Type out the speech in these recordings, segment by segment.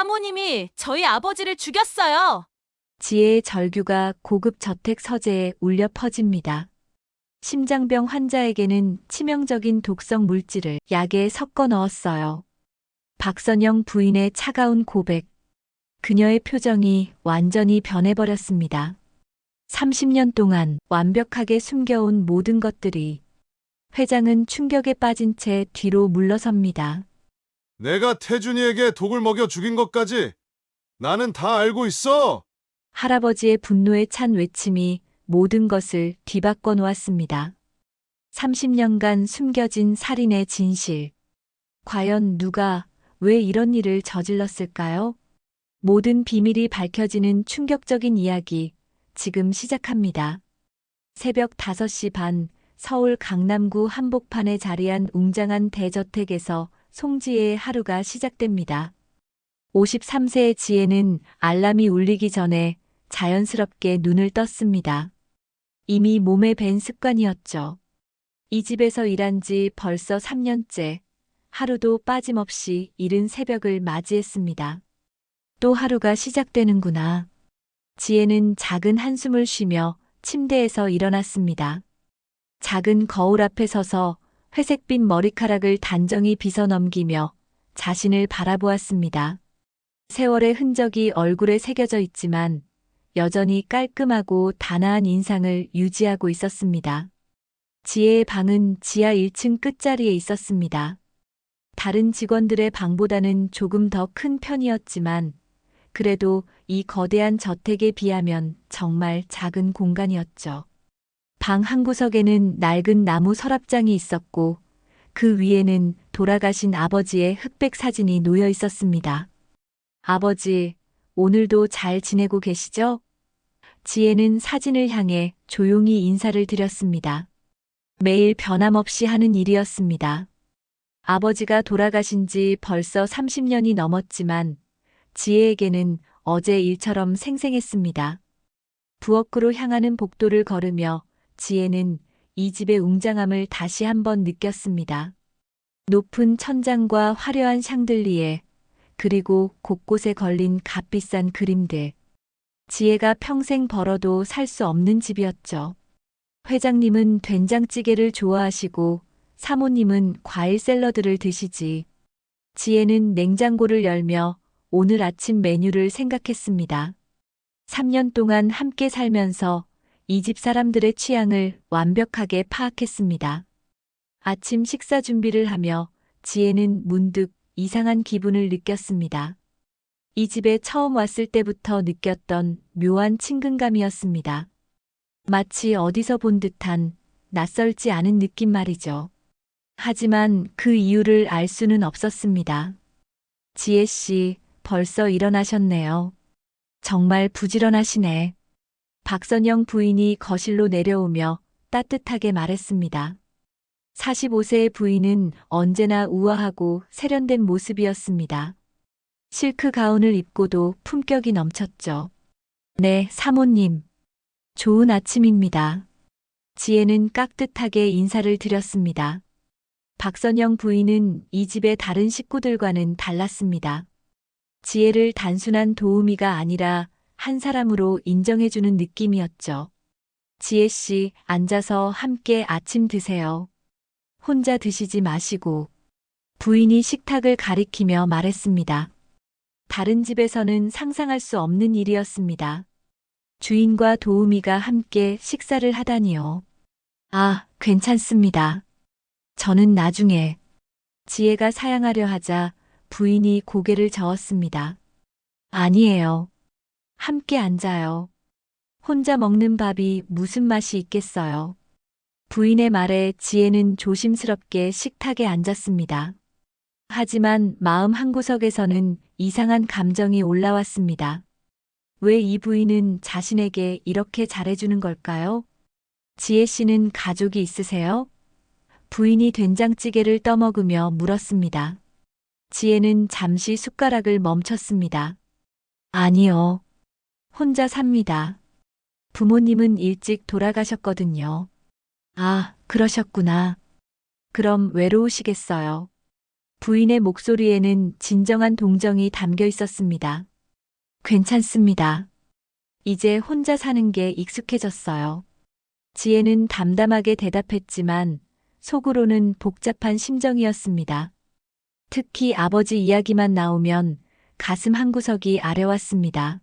사모님이 저희 아버지를 죽였어요. 지혜의 절규가 고급 저택 서재에 울려 퍼집니다. 심장병 환자에게는 치명적인 독성 물질을 약에 섞어 넣었어요. 박선영 부인의 차가운 고백. 그녀의 표정이 완전히 변해버렸습니다. 30년 동안 완벽하게 숨겨온 모든 것들이. 회장은 충격에 빠진 채 뒤로 물러섭니다. 내가 태준이에게 독을 먹여 죽인 것까지 나는 다 알고 있어. 할아버지의 분노에 찬 외침이 모든 것을 뒤바꿔 놓았습니다. 30년간 숨겨진 살인의 진실. 과연 누가, 왜 이런 일을 저질렀을까요? 모든 비밀이 밝혀지는 충격적인 이야기, 지금 시작합니다. 새벽 5시 반, 서울 강남구 한복판에 자리한 웅장한 대저택에서 송지혜의 하루가 시작됩니다. 53세의 지혜는 알람이 울리기 전에 자연스럽게 눈을 떴습니다. 이미 몸에 밴 습관이었죠. 이 집에서 일한 지 벌써 3년째, 하루도 빠짐없이 이른 새벽을 맞이했습니다. 또 하루가 시작되는구나. 지혜는 작은 한숨을 쉬며 침대에서 일어났습니다. 작은 거울 앞에 서서 회색빛 머리카락을 단정히 빗어 넘기며 자신을 바라보았습니다. 세월의 흔적이 얼굴에 새겨져 있지만 여전히 깔끔하고 단아한 인상을 유지하고 있었습니다. 지혜의 방은 지하 1층 끝자리에 있었습니다. 다른 직원들의 방보다는 조금 더 큰 편이었지만 그래도 이 거대한 저택에 비하면 정말 작은 공간이었죠. 방 한 구석에는 낡은 나무 서랍장이 있었고 그 위에는 돌아가신 아버지의 흑백 사진이 놓여 있었습니다. 아버지, 오늘도 잘 지내고 계시죠? 지혜는 사진을 향해 조용히 인사를 드렸습니다. 매일 변함없이 하는 일이었습니다. 아버지가 돌아가신 지 벌써 30년이 넘었지만 지혜에게는 어제 일처럼 생생했습니다. 부엌으로 향하는 복도를 걸으며 지혜는 이 집의 웅장함을 다시 한번 느꼈습니다. 높은 천장과 화려한 샹들리에, 그리고 곳곳에 걸린 값비싼 그림들. 지혜가 평생 벌어도 살 수 없는 집이었죠. 회장님은 된장찌개를 좋아하시고 사모님은 과일 샐러드를 드시지. 지혜는 냉장고를 열며 오늘 아침 메뉴를 생각했습니다. 3년 동안 함께 살면서 이 집 사람들의 취향을 완벽하게 파악했습니다. 아침 식사 준비를 하며 지혜는 문득 이상한 기분을 느꼈습니다. 이 집에 처음 왔을 때부터 느꼈던 묘한 친근감이었습니다. 마치 어디서 본 듯한 낯설지 않은 느낌 말이죠. 하지만 그 이유를 알 수는 없었습니다. 지혜 씨, 벌써 일어나셨네요. 정말 부지런하시네. 박선영 부인이 거실로 내려오며 따뜻하게 말했습니다. 45세의 부인은 언제나 우아하고 세련된 모습이었습니다. 실크 가운을 입고도 품격이 넘쳤죠. 네, 사모님. 좋은 아침입니다. 지혜는 깍듯하게 인사를 드렸습니다. 박선영 부인은 이 집의 다른 식구들과는 달랐습니다. 지혜를 단순한 도우미가 아니라 한 사람으로 인정해주는 느낌이었죠. 지혜 씨, 앉아서 함께 아침 드세요. 혼자 드시지 마시고. 부인이 식탁을 가리키며 말했습니다. 다른 집에서는 상상할 수 없는 일이었습니다. 주인과 도우미가 함께 식사를 하다니요. 아, 괜찮습니다. 저는 나중에. 지혜가 사양하려 하자 부인이 고개를 저었습니다. 아니에요. 함께 앉아요. 혼자 먹는 밥이 무슨 맛이 있겠어요. 부인의 말에 지혜는 조심스럽게 식탁에 앉았습니다. 하지만 마음 한구석에서는 이상한 감정이 올라왔습니다. 왜 이 부인은 자신에게 이렇게 잘해주는 걸까요? 지혜 씨는 가족이 있으세요? 부인이 된장찌개를 떠먹으며 물었습니다. 지혜는 잠시 숟가락을 멈췄습니다. 아니요. 혼자 삽니다. 부모님은 일찍 돌아가셨거든요. 아, 그러셨구나. 그럼 외로우시겠어요. 부인의 목소리에는 진정한 동정이 담겨 있었습니다. 괜찮습니다. 이제 혼자 사는 게 익숙해졌어요. 지혜는 담담하게 대답했지만 속으로는 복잡한 심정이었습니다. 특히 아버지 이야기만 나오면 가슴 한구석이 아려왔습니다.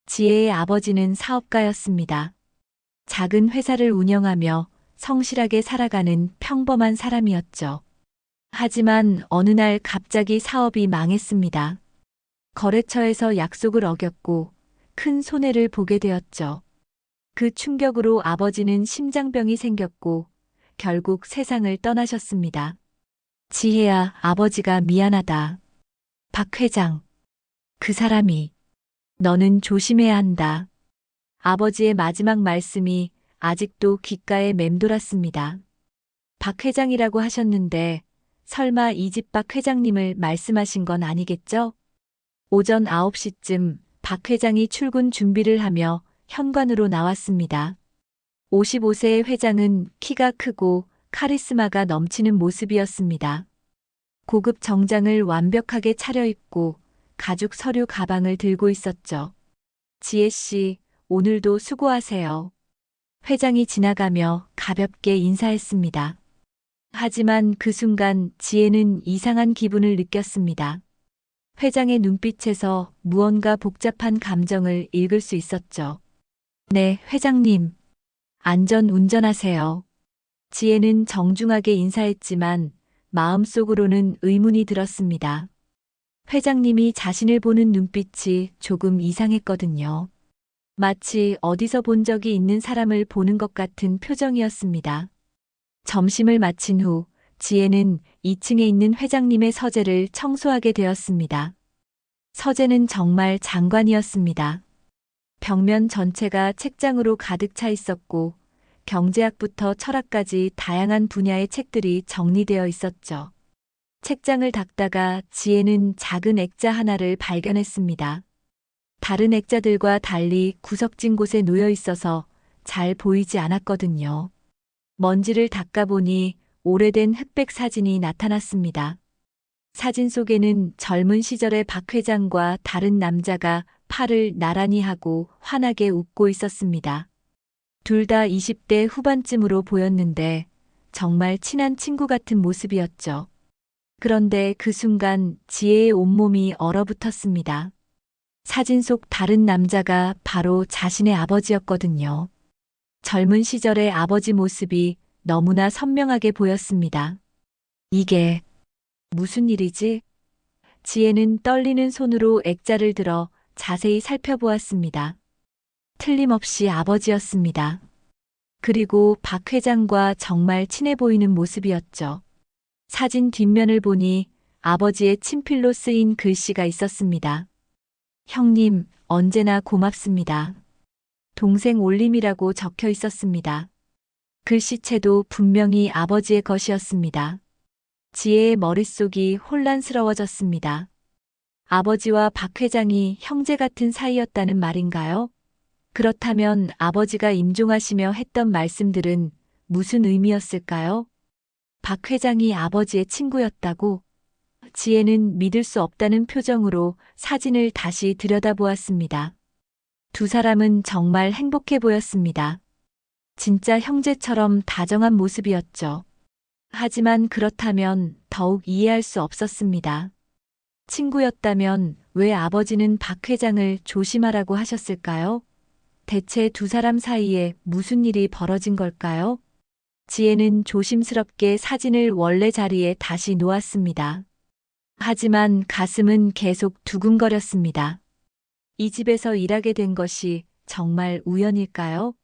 지혜의 아버지는 사업가였습니다. 작은 회사를 운영하며 성실하게 살아가는 평범한 사람이었죠. 하지만 어느 날 갑자기 사업이 망했습니다. 거래처에서 약속을 어겼고 큰 손해를 보게 되었죠. 그 충격으로 아버지는 심장병이 생겼고 결국 세상을 떠나셨습니다. 지혜야, 아버지가 미안하다. 박 회장. 그 사람이. 너는 조심해야 한다. 아버지의 마지막 말씀이 아직도 귓가에 맴돌았습니다. 박 회장이라고 하셨는데 설마 이 집 박 회장님을 말씀하신 건 아니겠죠? 오전 9시쯤 박 회장이 출근 준비를 하며 현관으로 나왔습니다. 55세의 회장은 키가 크고 카리스마가 넘치는 모습이었습니다. 고급 정장을 완벽하게 차려입고 가죽 서류 가방을 들고 있었죠. 지혜 씨, 오늘도 수고하세요. 회장이 지나가며 가볍게 인사했습니다. 하지만 그 순간 지혜는 이상한 기분을 느꼈습니다. 회장의 눈빛에서 무언가 복잡한 감정을 읽을 수 있었죠. 네, 회장님. 안전 운전하세요. 지혜는 정중하게 인사했지만 마음속으로는 의문이 들었습니다. 회장님이 자신을 보는 눈빛이 조금 이상했거든요. 마치 어디서 본 적이 있는 사람을 보는 것 같은 표정이었습니다. 점심을 마친 후 지혜는 2층에 있는 회장님의 서재를 청소하게 되었습니다. 서재는 정말 장관이었습니다. 벽면 전체가 책장으로 가득 차 있었고 경제학부터 철학까지 다양한 분야의 책들이 정리되어 있었죠. 책장을 닦다가 지혜는 작은 액자 하나를 발견했습니다. 다른 액자들과 달리 구석진 곳에 놓여 있어서 잘 보이지 않았거든요. 먼지를 닦아보니 오래된 흑백 사진이 나타났습니다. 사진 속에는 젊은 시절의 박 회장과 다른 남자가 팔을 나란히 하고 환하게 웃고 있었습니다. 둘 다 20대 후반쯤으로 보였는데 정말 친한 친구 같은 모습이었죠. 그런데 그 순간 지혜의 온몸이 얼어붙었습니다. 사진 속 다른 남자가 바로 자신의 아버지였거든요. 젊은 시절의 아버지 모습이 너무나 선명하게 보였습니다. 이게 무슨 일이지? 지혜는 떨리는 손으로 액자를 들어 자세히 살펴보았습니다. 틀림없이 아버지였습니다. 그리고 박 회장과 정말 친해 보이는 모습이었죠. 사진 뒷면을 보니 아버지의 친필로 쓰인 글씨가 있었습니다. 형님, 언제나 고맙습니다. 동생 올림이라고 적혀 있었습니다. 글씨체도 분명히 아버지의 것이었습니다. 지혜의 머릿속이 혼란스러워졌습니다. 아버지와 박 회장이 형제 같은 사이였다는 말인가요? 그렇다면 아버지가 임종하시며 했던 말씀들은 무슨 의미였을까요? 박 회장이 아버지의 친구였다고? 지혜는 믿을 수 없다는 표정으로 사진을 다시 들여다보았습니다. 두 사람은 정말 행복해 보였습니다. 진짜 형제처럼 다정한 모습이었죠. 하지만 그렇다면 더욱 이해할 수 없었습니다. 친구였다면 왜 아버지는 박 회장을 조심하라고 하셨을까요? 대체 두 사람 사이에 무슨 일이 벌어진 걸까요? 지혜는 조심스럽게 사진을 원래 자리에 다시 놓았습니다. 하지만 가슴은 계속 두근거렸습니다. 이 집에서 일하게 된 것이 정말 우연일까요?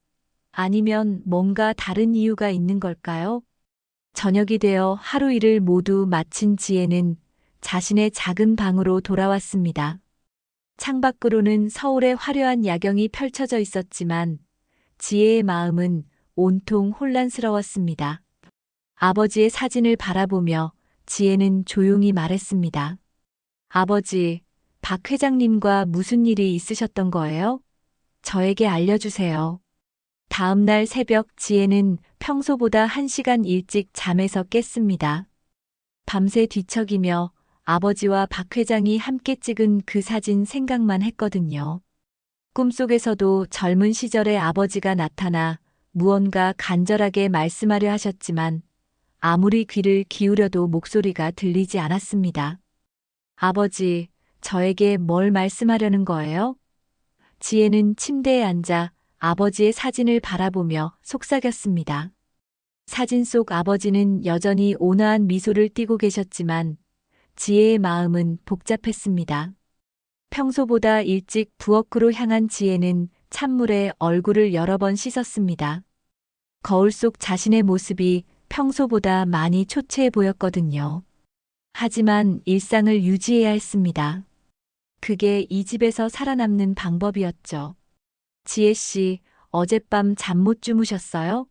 아니면 뭔가 다른 이유가 있는 걸까요? 저녁이 되어 하루 일을 모두 마친 지혜는 자신의 작은 방으로 돌아왔습니다. 창밖으로는 서울의 화려한 야경이 펼쳐져 있었지만 지혜의 마음은 온통 혼란스러웠습니다. 아버지의 사진을 바라보며 지혜는 조용히 말했습니다. 아버지, 박 회장님과 무슨 일이 있으셨던 거예요? 저에게 알려주세요. 다음 날 새벽 지혜는 평소보다 1시간 일찍 잠에서 깼습니다. 밤새 뒤척이며 아버지와 박 회장이 함께 찍은 그 사진 생각만 했거든요. 꿈속에서도 젊은 시절의 아버지가 나타나 무언가 간절하게 말씀하려 하셨지만 아무리 귀를 기울여도 목소리가 들리지 않았습니다. 아버지, 저에게 뭘 말씀하려는 거예요? 지혜는 침대에 앉아 아버지의 사진을 바라보며 속삭였습니다. 사진 속 아버지는 여전히 온화한 미소를 띠고 계셨지만 지혜의 마음은 복잡했습니다. 평소보다 일찍 부엌으로 향한 지혜는 찬물에 얼굴을 여러 번 씻었습니다. 거울 속 자신의 모습이 평소보다 많이 초췌해 보였거든요. 하지만 일상을 유지해야 했습니다. 그게 이 집에서 살아남는 방법이었죠. 지혜 씨, 어젯밤 잠 못 주무셨어요?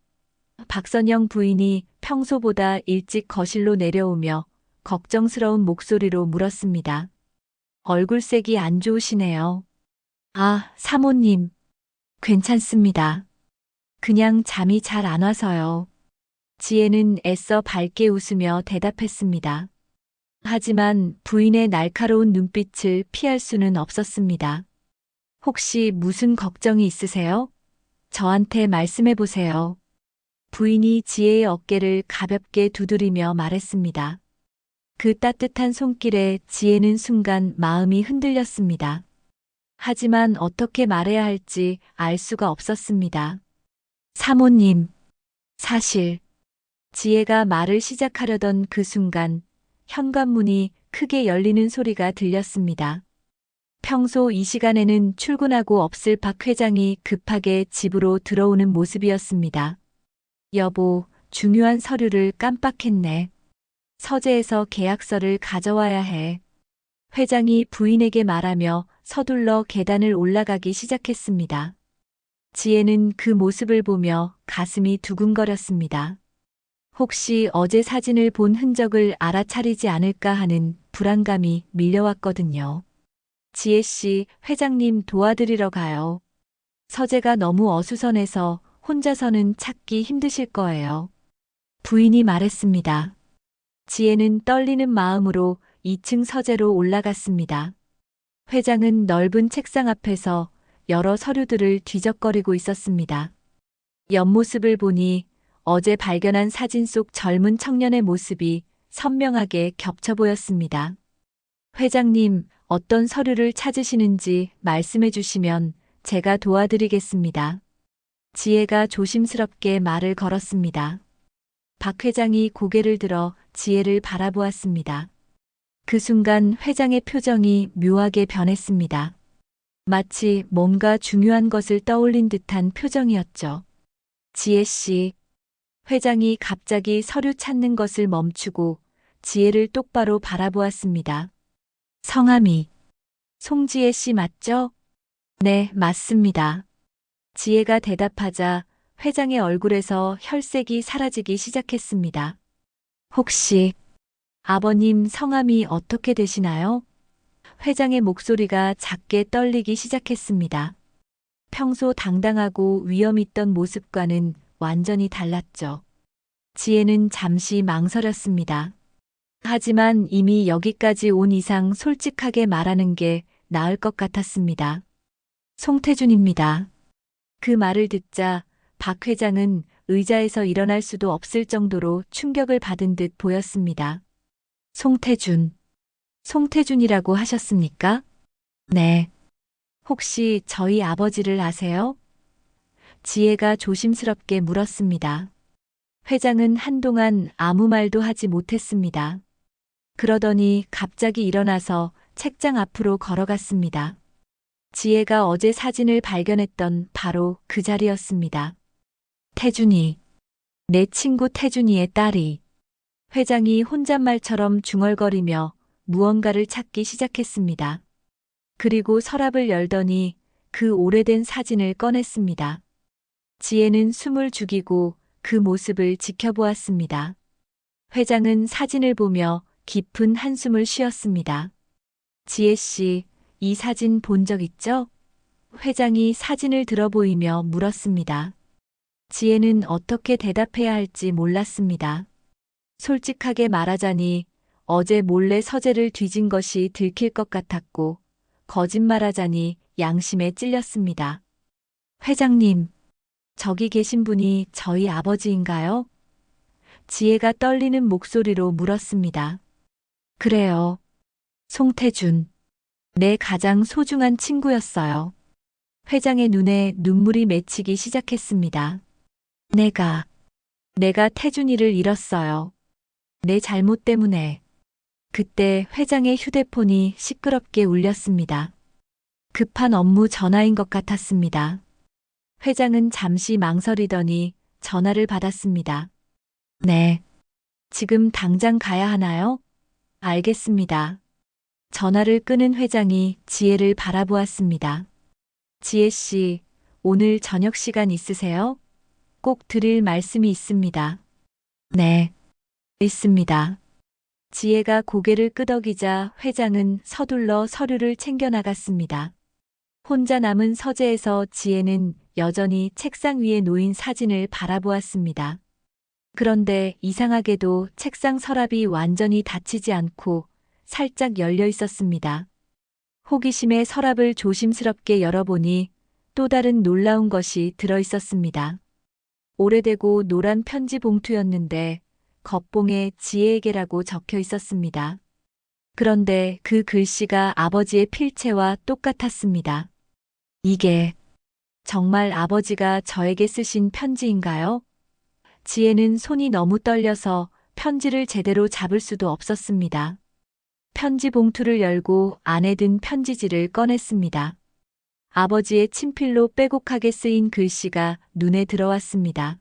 박선영 부인이 평소보다 일찍 거실로 내려오며 걱정스러운 목소리로 물었습니다. 얼굴색이 안 좋으시네요. 아, 사모님. 괜찮습니다. 그냥 잠이 잘 안 와서요. 지혜는 애써 밝게 웃으며 대답했습니다. 하지만 부인의 날카로운 눈빛을 피할 수는 없었습니다. 혹시 무슨 걱정이 있으세요? 저한테 말씀해 보세요. 부인이 지혜의 어깨를 가볍게 두드리며 말했습니다. 그 따뜻한 손길에 지혜는 순간 마음이 흔들렸습니다. 하지만 어떻게 말해야 할지 알 수가 없었습니다. 사모님, 사실 지혜가 말을 시작하려던 그 순간 현관문이 크게 열리는 소리가 들렸습니다. 평소 이 시간에는 출근하고 없을 박 회장이 급하게 집으로 들어오는 모습이었습니다. 여보, 중요한 서류를 깜빡했네. 서재에서 계약서를 가져와야 해. 회장이 부인에게 말하며 서둘러 계단을 올라가기 시작했습니다. 지혜는 그 모습을 보며 가슴이 두근거렸습니다. 혹시 어제 사진을 본 흔적을 알아차리지 않을까 하는 불안감이 밀려왔거든요. 지혜 씨, 회장님 도와드리러 가요. 서재가 너무 어수선해서 혼자서는 찾기 힘드실 거예요. 부인이 말했습니다. 지혜는 떨리는 마음으로 2층 서재로 올라갔습니다. 회장은 넓은 책상 앞에서 여러 서류들을 뒤적거리고 있었습니다. 옆모습을 보니 어제 발견한 사진 속 젊은 청년의 모습이 선명하게 겹쳐 보였습니다. 회장님, 어떤 서류를 찾으시는지 말씀해 주시면 제가 도와드리겠습니다. 지혜가 조심스럽게 말을 걸었습니다. 박 회장이 고개를 들어 지혜를 바라보았습니다. 그 순간 회장의 표정이 묘하게 변했습니다. 마치 뭔가 중요한 것을 떠올린 듯한 표정이었죠. 지혜 씨, 회장이 갑자기 서류 찾는 것을 멈추고 지혜를 똑바로 바라보았습니다. 성함이 송지혜 씨 맞죠? 네, 맞습니다. 지혜가 대답하자 회장의 얼굴에서 혈색이 사라지기 시작했습니다. 혹시 아버님 성함이 어떻게 되시나요? 회장의 목소리가 작게 떨리기 시작했습니다. 평소 당당하고 위엄 있던 모습과는 완전히 달랐죠. 지혜는 잠시 망설였습니다. 하지만 이미 여기까지 온 이상 솔직하게 말하는 게 나을 것 같았습니다. 송태준입니다. 그 말을 듣자 박 회장은 의자에서 일어날 수도 없을 정도로 충격을 받은 듯 보였습니다. 송태준. 송태준이라고 하셨습니까? 네. 혹시 저희 아버지를 아세요? 지혜가 조심스럽게 물었습니다. 회장은 한동안 아무 말도 하지 못했습니다. 그러더니 갑자기 일어나서 책장 앞으로 걸어갔습니다. 지혜가 어제 사진을 발견했던 바로 그 자리였습니다. 태준이. 내 친구 태준이의 딸이. 회장이 혼잣말처럼 중얼거리며 무언가를 찾기 시작했습니다. 그리고 서랍을 열더니 그 오래된 사진을 꺼냈습니다. 지혜는 숨을 죽이고 그 모습을 지켜보았습니다. 회장은 사진을 보며 깊은 한숨을 쉬었습니다. 지혜 씨, 이 사진 본 적 있죠? 회장이 사진을 들어보이며 물었습니다. 지혜는 어떻게 대답해야 할지 몰랐습니다. 솔직하게 말하자니 어제 몰래 서재를 뒤진 것이 들킬 것 같았고 거짓말하자니 양심에 찔렸습니다. 회장님, 저기 계신 분이 저희 아버지인가요? 지혜가 떨리는 목소리로 물었습니다. 그래요. 송태준. 내 가장 소중한 친구였어요. 회장의 눈에 눈물이 맺히기 시작했습니다. 내가 태준이를 잃었어요. 내 잘못 때문에. 그때 회장의 휴대폰이 시끄럽게 울렸습니다. 급한 업무 전화인 것 같았습니다. 회장은 잠시 망설이더니 전화를 받았습니다. 네. 지금 당장 가야 하나요? 알겠습니다. 전화를 끊은 회장이 지혜를 바라보았습니다. 지혜 씨, 오늘 저녁 시간 있으세요? 꼭 드릴 말씀이 있습니다. 네. 있습니다. 지혜가 고개를 끄덕이자 회장은 서둘러 서류를 챙겨 나갔습니다. 혼자 남은 서재에서 지혜는 여전히 책상 위에 놓인 사진을 바라보았습니다. 그런데 이상하게도 책상 서랍이 완전히 닫히지 않고 살짝 열려 있었습니다. 호기심에 서랍을 조심스럽게 열어보니 또 다른 놀라운 것이 들어 있었습니다. 오래되고 노란 편지 봉투였는데 겉봉에 지혜에게라고 적혀 있었습니다. 그런데 그 글씨가 아버지의 필체와 똑같았습니다. 이게 정말 아버지가 저에게 쓰신 편지인가요? 지혜는 손이 너무 떨려서 편지를 제대로 잡을 수도 없었습니다. 편지 봉투를 열고 안에 든 편지지를 꺼냈습니다. 아버지의 친필로 빼곡하게 쓰인 글씨가 눈에 들어왔습니다.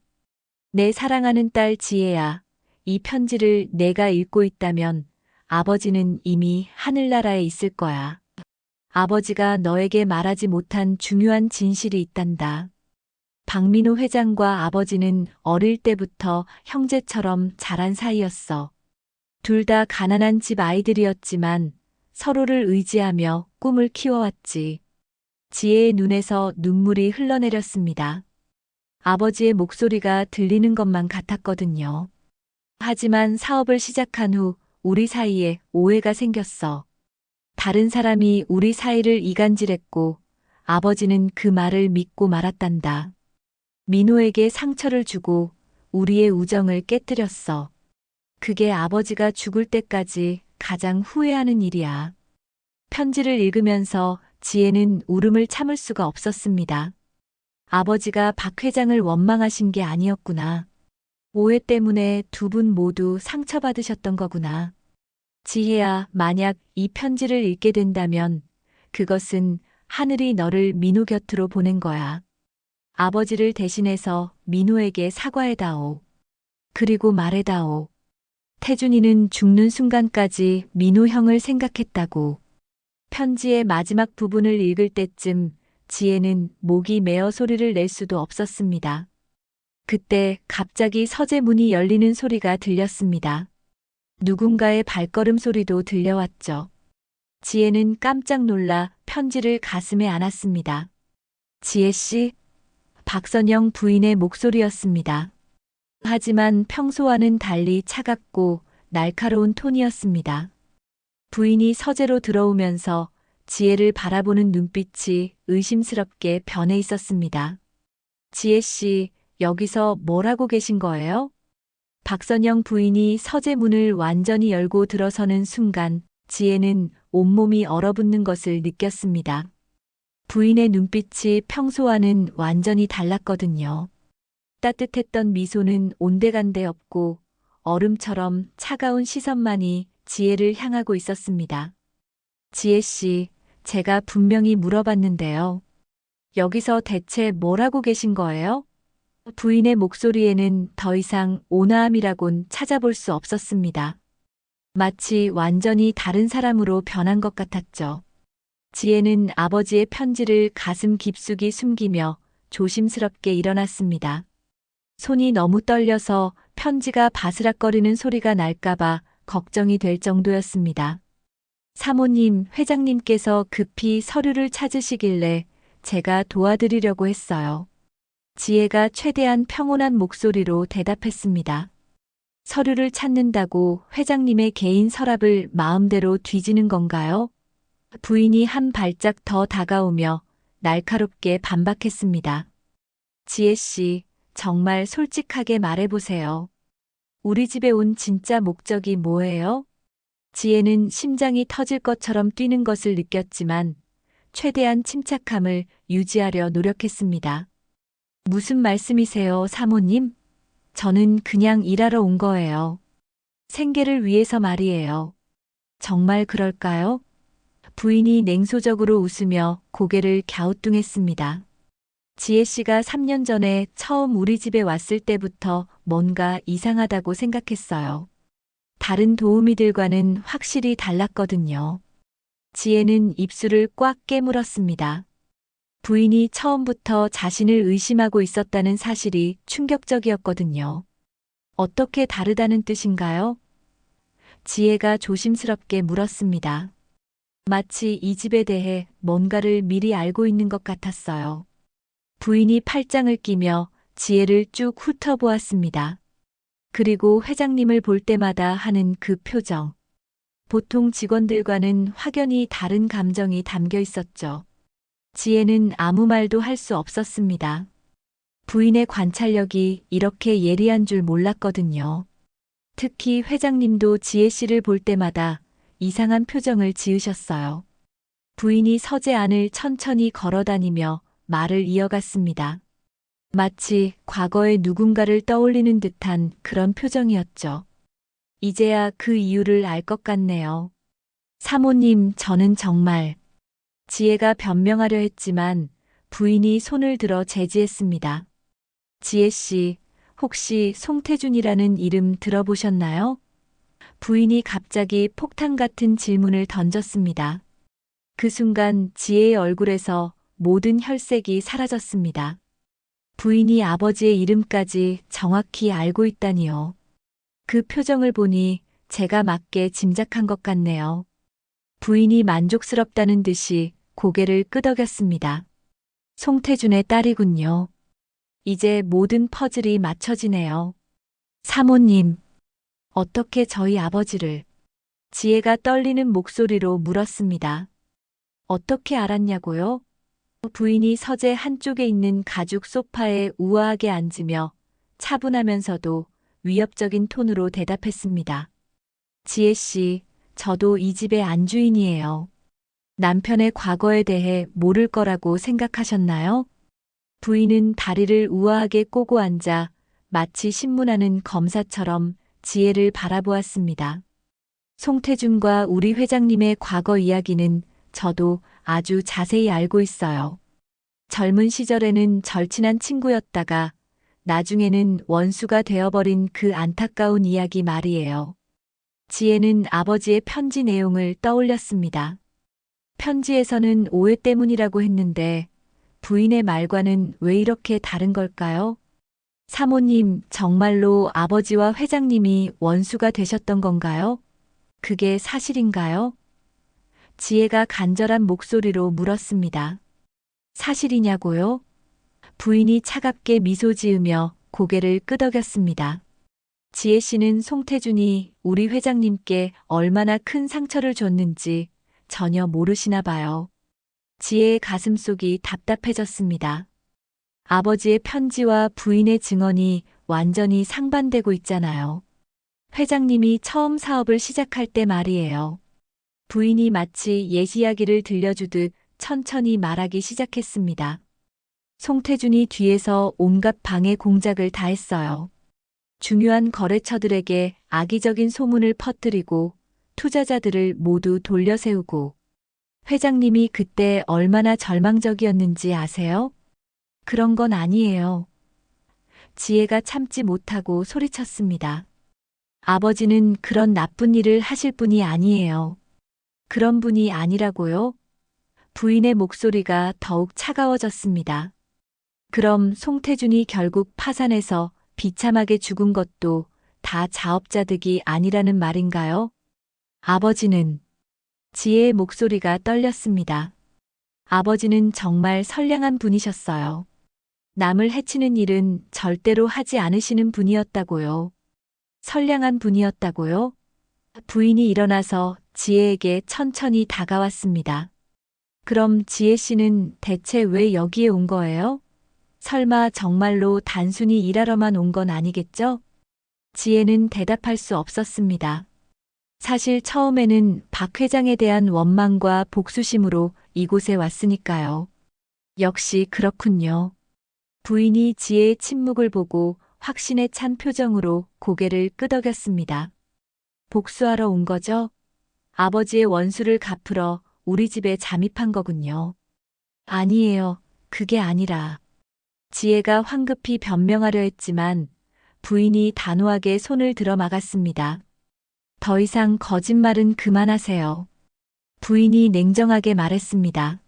내 사랑하는 딸 지혜야, 이 편지를 내가 읽고 있다면 아버지는 이미 하늘나라에 있을 거야. 아버지가 너에게 말하지 못한 중요한 진실이 있단다. 박민호 회장과 아버지는 어릴 때부터 형제처럼 자란 사이였어. 둘 다 가난한 집 아이들이었지만 서로를 의지하며 꿈을 키워왔지. 지혜의 눈에서 눈물이 흘러내렸습니다. 아버지의 목소리가 들리는 것만 같았거든요. 하지만 사업을 시작한 후 우리 사이에 오해가 생겼어. 다른 사람이 우리 사이를 이간질했고 아버지는 그 말을 믿고 말았단다. 민호에게 상처를 주고 우리의 우정을 깨뜨렸어. 그게 아버지가 죽을 때까지 가장 후회하는 일이야. 편지를 읽으면서 지혜는 울음을 참을 수가 없었습니다. 아버지가 박 회장을 원망하신 게 아니었구나. 오해 때문에 두 분 모두 상처받으셨던 거구나. 지혜야, 만약 이 편지를 읽게 된다면 그것은 하늘이 너를 민호 곁으로 보낸 거야. 아버지를 대신해서 민호에게 사과해다오. 그리고 말해다오. 태준이는 죽는 순간까지 민호 형을 생각했다고. 편지의 마지막 부분을 읽을 때쯤 지혜는 목이 메어 소리를 낼 수도 없었습니다. 그때 갑자기 서재 문이 열리는 소리가 들렸습니다. 누군가의 발걸음 소리도 들려왔죠. 지혜는 깜짝 놀라 편지를 가슴에 안았습니다. 지혜 씨? 박선영 부인의 목소리였습니다. 하지만 평소와는 달리 차갑고 날카로운 톤이었습니다. 부인이 서재로 들어오면서 지혜를 바라보는 눈빛이 의심스럽게 변해 있었습니다. 지혜 씨, 여기서 뭘 하고 계신 거예요? 박선영 부인이 서재 문을 완전히 열고 들어서는 순간 지혜는 온몸이 얼어붙는 것을 느꼈습니다. 부인의 눈빛이 평소와는 완전히 달랐거든요. 따뜻했던 미소는 온데간데 없고 얼음처럼 차가운 시선만이 지혜를 향하고 있었습니다. 지혜 씨, 제가 분명히 물어봤는데요. 여기서 대체 뭘 하고 계신 거예요? 부인의 목소리에는 더 이상 온화함이라곤 찾아볼 수 없었습니다. 마치 완전히 다른 사람으로 변한 것 같았죠. 지혜는 아버지의 편지를 가슴 깊숙이 숨기며 조심스럽게 일어났습니다. 손이 너무 떨려서 편지가 바스락거리는 소리가 날까봐 걱정이 될 정도였습니다. 사모님, 회장님께서 급히 서류를 찾으시길래 제가 도와드리려고 했어요. 지혜가 최대한 평온한 목소리로 대답했습니다. 서류를 찾는다고 회장님의 개인 서랍을 마음대로 뒤지는 건가요? 부인이 한 발짝 더 다가오며 날카롭게 반박했습니다. 지혜 씨, 정말 솔직하게 말해보세요. 우리 집에 온 진짜 목적이 뭐예요? 지혜는 심장이 터질 것처럼 뛰는 것을 느꼈지만 최대한 침착함을 유지하려 노력했습니다. 무슨 말씀이세요, 사모님? 저는 그냥 일하러 온 거예요. 생계를 위해서 말이에요. 정말 그럴까요? 부인이 냉소적으로 웃으며 고개를 갸우뚱했습니다. 지혜 씨가 3년 전에 처음 우리 집에 왔을 때부터 뭔가 이상하다고 생각했어요. 다른 도우미들과는 확실히 달랐거든요. 지혜는 입술을 꽉 깨물었습니다. 부인이 처음부터 자신을 의심하고 있었다는 사실이 충격적이었거든요. 어떻게 다르다는 뜻인가요? 지혜가 조심스럽게 물었습니다. 마치 이 집에 대해 뭔가를 미리 알고 있는 것 같았어요. 부인이 팔짱을 끼며 지혜를 쭉 훑어보았습니다. 그리고 회장님을 볼 때마다 하는 그 표정. 보통 직원들과는 확연히 다른 감정이 담겨 있었죠. 지혜는 아무 말도 할 수 없었습니다. 부인의 관찰력이 이렇게 예리한 줄 몰랐거든요. 특히 회장님도 지혜 씨를 볼 때마다 이상한 표정을 지으셨어요. 부인이 서재 안을 천천히 걸어다니며 말을 이어갔습니다. 마치 과거의 누군가를 떠올리는 듯한 그런 표정이었죠. 이제야 그 이유를 알 것 같네요. 사모님, 저는 정말 지혜가 변명하려 했지만 부인이 손을 들어 제지했습니다. 지혜 씨, 혹시 송태준이라는 이름 들어보셨나요? 부인이 갑자기 폭탄 같은 질문을 던졌습니다. 그 순간 지혜의 얼굴에서 모든 혈색이 사라졌습니다. 부인이 아버지의 이름까지 정확히 알고 있다니요. 그 표정을 보니 제가 맞게 짐작한 것 같네요. 부인이 만족스럽다는 듯이 고개를 끄덕였습니다. 송태준의 딸이군요. 이제 모든 퍼즐이 맞춰지네요. 사모님, 어떻게 저희 아버지를? 지혜가 떨리는 목소리로 물었습니다. 어떻게 알았냐고요? 부인이 서재 한쪽에 있는 가죽 소파에 우아하게 앉으며 차분하면서도 위협적인 톤으로 대답했습니다. 지혜 씨, 저도 이 집의 안주인이에요. 남편의 과거에 대해 모를 거라고 생각하셨나요? 부인은 다리를 우아하게 꼬고 앉아 마치 신문하는 검사처럼 지혜를 바라보았습니다. 송태준과 우리 회장님의 과거 이야기는 저도 아주 자세히 알고 있어요. 젊은 시절에는 절친한 친구였다가 나중에는 원수가 되어버린 그 안타까운 이야기 말이에요. 지혜는 아버지의 편지 내용을 떠올렸습니다. 편지에서는 오해 때문이라고 했는데 부인의 말과는 왜 이렇게 다른 걸까요? 사모님, 정말로 아버지와 회장님이 원수가 되셨던 건가요? 그게 사실인가요? 지혜가 간절한 목소리로 물었습니다. 사실이냐고요? 부인이 차갑게 미소 지으며 고개를 끄덕였습니다. 지혜 씨는 송태준이 우리 회장님께 얼마나 큰 상처를 줬는지 전혀 모르시나 봐요. 지혜의 가슴속이 답답해졌습니다. 아버지의 편지와 부인의 증언이 완전히 상반되고 있잖아요. 회장님이 처음 사업을 시작할 때 말이에요. 부인이 마치 옛 이야기를 들려주듯 천천히 말하기 시작했습니다. 송태준이 뒤에서 온갖 방해 공작을 다 했어요. 중요한 거래처들에게 악의적인 소문을 퍼뜨리고 투자자들을 모두 돌려세우고 회장님이 그때 얼마나 절망적이었는지 아세요? 그런 건 아니에요. 지혜가 참지 못하고 소리쳤습니다. 아버지는 그런 나쁜 일을 하실 분이 아니에요. 그런 분이 아니라고요? 부인의 목소리가 더욱 차가워졌습니다. 그럼 송태준이 결국 파산해서 비참하게 죽은 것도 다 자업자득이 아니라는 말인가요? 아버지는 지혜의 목소리가 떨렸습니다. 아버지는 정말 선량한 분이셨어요. 남을 해치는 일은 절대로 하지 않으시는 분이었다고요. 선량한 분이었다고요? 부인이 일어나서 지혜에게 천천히 다가왔습니다. 그럼 지혜 씨는 대체 왜 여기에 온 거예요? 설마 정말로 단순히 일하러만 온 건 아니겠죠? 지혜는 대답할 수 없었습니다. 사실 처음에는 박 회장에 대한 원망과 복수심으로 이곳에 왔으니까요. 역시 그렇군요. 부인이 지혜의 침묵을 보고 확신에 찬 표정으로 고개를 끄덕였습니다. 복수하러 온 거죠? 아버지의 원수를 갚으러 우리 집에 잠입한 거군요. 아니에요. 그게 아니라. 지혜가 황급히 변명하려 했지만 부인이 단호하게 손을 들어 막았습니다. 더 이상 거짓말은 그만하세요. 부인이 냉정하게 말했습니다.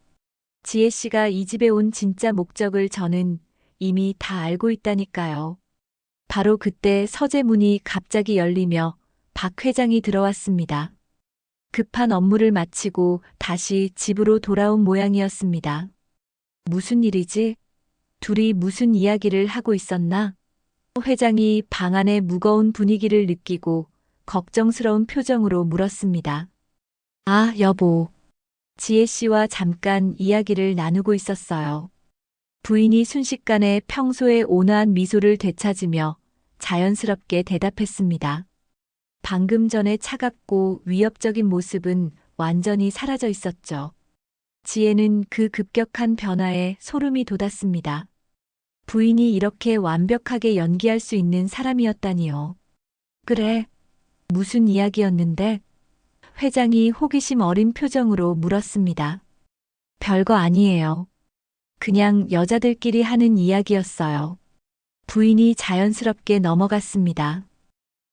지혜 씨가 이 집에 온 진짜 목적을 저는 이미 다 알고 있다니까요. 바로 그때 서재 문이 갑자기 열리며 박 회장이 들어왔습니다. 급한 업무를 마치고 다시 집으로 돌아온 모양이었습니다. 무슨 일이지? 둘이 무슨 이야기를 하고 있었나? 회장이 방 안의 무거운 분위기를 느끼고 걱정스러운 표정으로 물었습니다. 아, 여보. 지혜 씨와 잠깐 이야기를 나누고 있었어요. 부인이 순식간에 평소의 온화한 미소를 되찾으며 자연스럽게 대답했습니다. 방금 전에 차갑고 위협적인 모습은 완전히 사라져 있었죠. 지혜는 그 급격한 변화에 소름이 돋았습니다. 부인이 이렇게 완벽하게 연기할 수 있는 사람이었다니요. 그래. 무슨 이야기였는데? 회장이 호기심 어린 표정으로 물었습니다. 별거 아니에요. 그냥 여자들끼리 하는 이야기였어요. 부인이 자연스럽게 넘어갔습니다.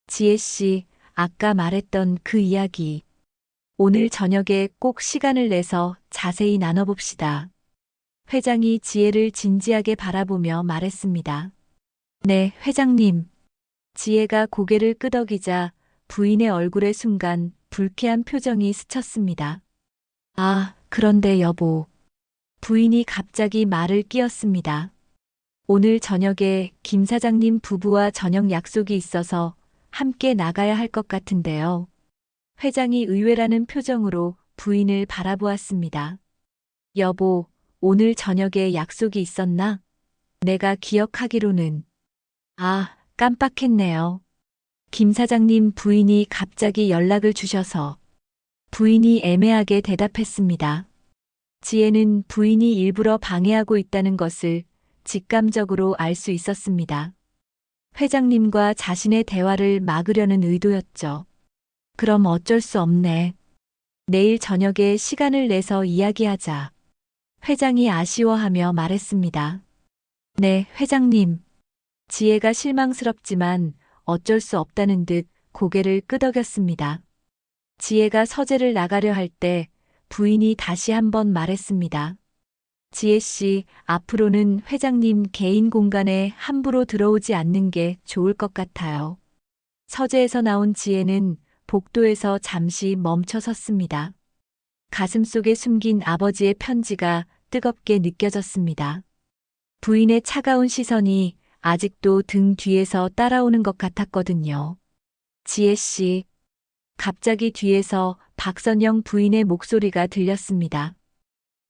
지혜 씨, 아까 말했던 그 이야기. 오늘 저녁에 꼭 시간을 내서 자세히 나눠봅시다. 회장이 지혜를 진지하게 바라보며 말했습니다. 네, 회장님. 지혜가 고개를 끄덕이자 부인의 얼굴에 순간 불쾌한 표정이 스쳤습니다. 아, 그런데 여보. 부인이 갑자기 말을 끼었습니다. 오늘 저녁에 김 사장님 부부와 저녁 약속이 있어서 함께 나가야 할 것 같은데요. 회장이 의외라는 표정으로 부인을 바라보았습니다. 여보, 오늘 저녁에 약속이 있었나? 내가 기억하기로는. 아, 깜빡했네요. 김 사장님 부인이 갑자기 연락을 주셔서. 부인이 애매하게 대답했습니다. 지혜는 부인이 일부러 방해하고 있다는 것을 직감적으로 알 수 있었습니다. 회장님과 자신의 대화를 막으려는 의도였죠. 그럼 어쩔 수 없네. 내일 저녁에 시간을 내서 이야기하자. 회장이 아쉬워하며 말했습니다. 네, 회장님. 지혜가 실망스럽지만 어쩔 수 없다는 듯 고개를 끄덕였습니다. 지혜가 서재를 나가려 할 때 부인이 다시 한번 말했습니다. 지혜 씨, 앞으로는 회장님 개인 공간에 함부로 들어오지 않는 게 좋을 것 같아요. 서재에서 나온 지혜는 복도에서 잠시 멈춰 섰습니다. 가슴속에 숨긴 아버지의 편지가 뜨겁게 느껴졌습니다. 부인의 차가운 시선이 아직도 등 뒤에서 따라오는 것 같았거든요. 지혜 씨. 갑자기 뒤에서 박선영 부인의 목소리가 들렸습니다.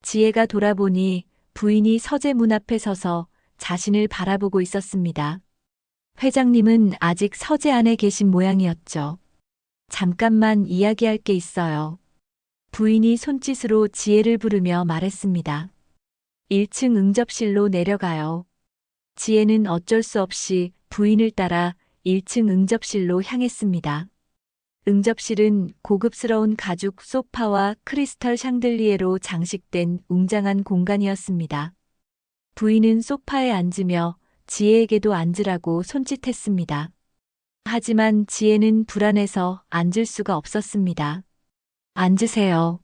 지혜가 돌아보니 부인이 서재 문 앞에 서서 자신을 바라보고 있었습니다. 회장님은 아직 서재 안에 계신 모양이었죠. 잠깐만 이야기할 게 있어요. 부인이 손짓으로 지혜를 부르며 말했습니다. 1층 응접실로 내려가요. 지혜는 어쩔 수 없이 부인을 따라 1층 응접실로 향했습니다. 응접실은 고급스러운 가죽 소파와 크리스털 샹들리에로 장식된 웅장한 공간이었습니다. 부인은 소파에 앉으며 지혜에게도 앉으라고 손짓했습니다. 하지만 지혜는 불안해서 앉을 수가 없었습니다. 앉으세요.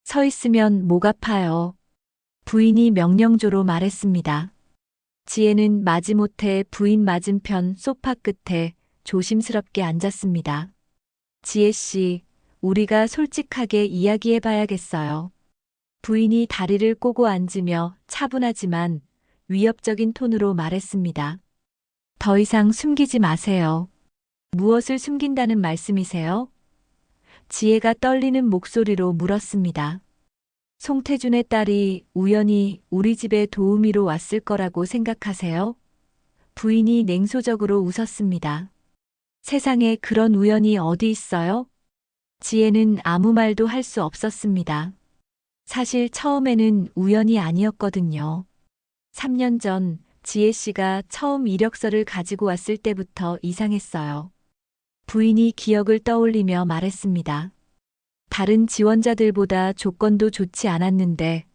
서 있으면 목 아파요. 부인이 명령조로 말했습니다. 지혜는 마지못해 부인 맞은편 소파 끝에 조심스럽게 앉았습니다. 지혜 씨, 우리가 솔직하게 이야기해 봐야겠어요. 부인이 다리를 꼬고 앉으며 차분하지만 위협적인 톤으로 말했습니다. 더 이상 숨기지 마세요. 무엇을 숨긴다는 말씀이세요? 지혜가 떨리는 목소리로 물었습니다. 송태준의 딸이 우연히 우리 집에 도우미로 왔을 거라고 생각하세요? 부인이 냉소적으로 웃었습니다. 세상에 그런 우연이 어디 있어요? 지혜는 아무 말도 할 수 없었습니다. 사실 처음에는 우연이 아니었거든요. 3년 전 지혜 씨가 처음 이력서를 가지고 왔을 때부터 이상했어요. 부인이 기억을 떠올리며 말했습니다. 다른 지원자들보다 조건도 좋지 않았는데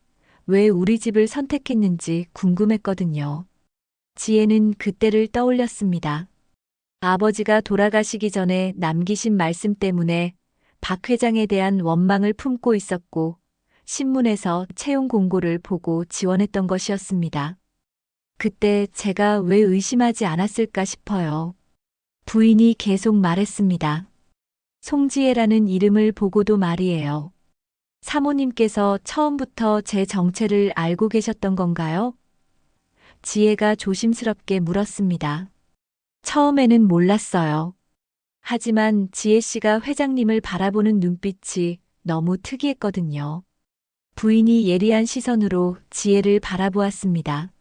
왜 우리 집을 선택했는지 궁금했거든요. 지혜는 그때를 떠올렸습니다. 아버지가 돌아가시기 전에 남기신 말씀 때문에 박 회장에 대한 원망을 품고 있었고 신문에서 채용 공고를 보고 지원했던 것이었습니다. 그때 제가 왜 의심하지 않았을까 싶어요. 부인이 계속 말했습니다. 송지혜라는 이름을 보고도 말이에요. 사모님께서 처음부터 제 정체를 알고 계셨던 건가요? 지혜가 조심스럽게 물었습니다. 처음에는 몰랐어요. 하지만 지혜 씨가 회장님을 바라보는 눈빛이 너무 특이했거든요. 부인이 예리한 시선으로 지혜를 바라보았습니다.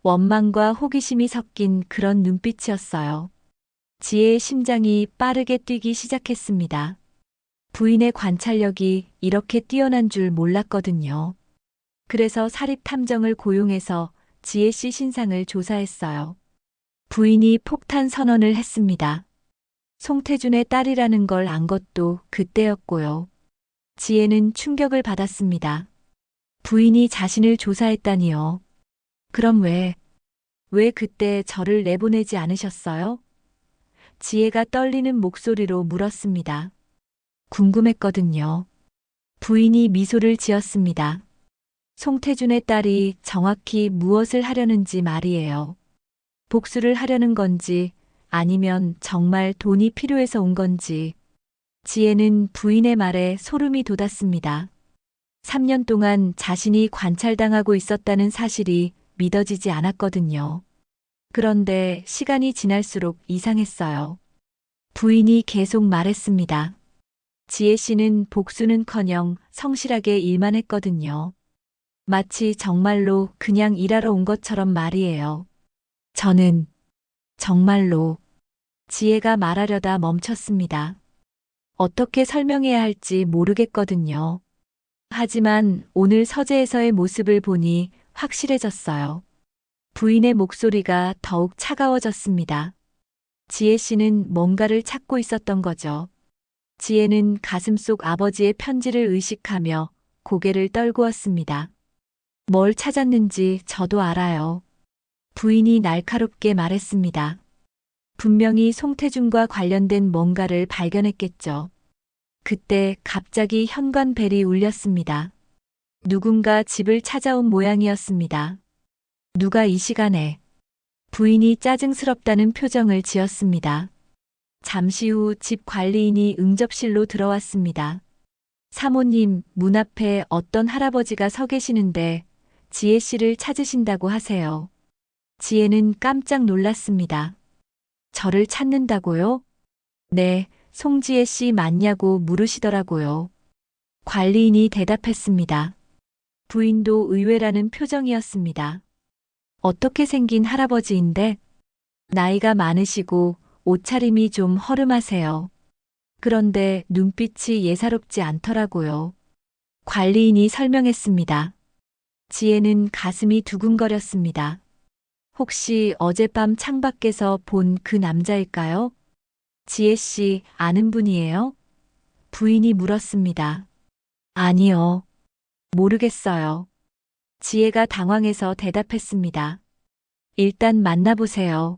원망과 호기심이 섞인 그런 눈빛이었어요. 지혜의 심장이 빠르게 뛰기 시작했습니다. 부인의 관찰력이 이렇게 뛰어난 줄 몰랐거든요. 그래서 사립 탐정을 고용해서 지혜 씨 신상을 조사했어요. 부인이 폭탄 선언을 했습니다. 송태준의 딸이라는 걸 안 것도 그때였고요. 지혜는 충격을 받았습니다. 부인이 자신을 조사했다니요. 그럼 왜 그때 저를 내보내지 않으셨어요? 지혜가 떨리는 목소리로 물었습니다. 궁금했거든요. 부인이 미소를 지었습니다. 송태준의 딸이 정확히 무엇을 하려는지 말이에요. 복수를 하려는 건지 아니면 정말 돈이 필요해서 온 건지. 지혜는 부인의 말에 소름이 돋았습니다. 3년 동안 자신이 관찰당하고 있었다는 사실이 믿어지지 않았거든요. 그런데 시간이 지날수록 이상했어요. 부인이 계속 말했습니다. 지혜 씨는 복수는커녕 성실하게 일만 했거든요. 마치 정말로 그냥 일하러 온 것처럼 말이에요. 저는 정말로. 지혜가 말하려다 멈췄습니다. 어떻게 설명해야 할지 모르겠거든요. 하지만 오늘 서재에서의 모습을 보니 확실해졌어요. 부인의 목소리가 더욱 차가워졌습니다. 지혜 씨는 뭔가를 찾고 있었던 거죠. 지혜는 가슴속 아버지의 편지를 의식하며 고개를 떨구었습니다. 뭘 찾았는지 저도 알아요. 부인이 날카롭게 말했습니다. 분명히 송태준과 관련된 뭔가를 발견했겠죠. 그때 갑자기 현관벨이 울렸습니다. 누군가 집을 찾아온 모양이었습니다. 누가 이 시간에? 부인이 짜증스럽다는 표정을 지었습니다. 잠시 후 집 관리인이 응접실로 들어왔습니다. 사모님, 문 앞에 어떤 할아버지가 서 계시는데 지혜 씨를 찾으신다고 하세요. 지혜는 깜짝 놀랐습니다. 저를 찾는다고요? 네, 송지혜 씨 맞냐고 물으시더라고요. 관리인이 대답했습니다. 부인도 의외라는 표정이었습니다. 어떻게 생긴 할아버지인데? 나이가 많으시고 옷차림이 좀 허름하세요. 그런데 눈빛이 예사롭지 않더라고요. 관리인이 설명했습니다. 지혜는 가슴이 두근거렸습니다. 혹시 어젯밤 창밖에서 본 그 남자일까요? 지혜 씨 아는 분이에요? 부인이 물었습니다. 아니요. 모르겠어요. 지혜가 당황해서 대답했습니다. 일단 만나보세요.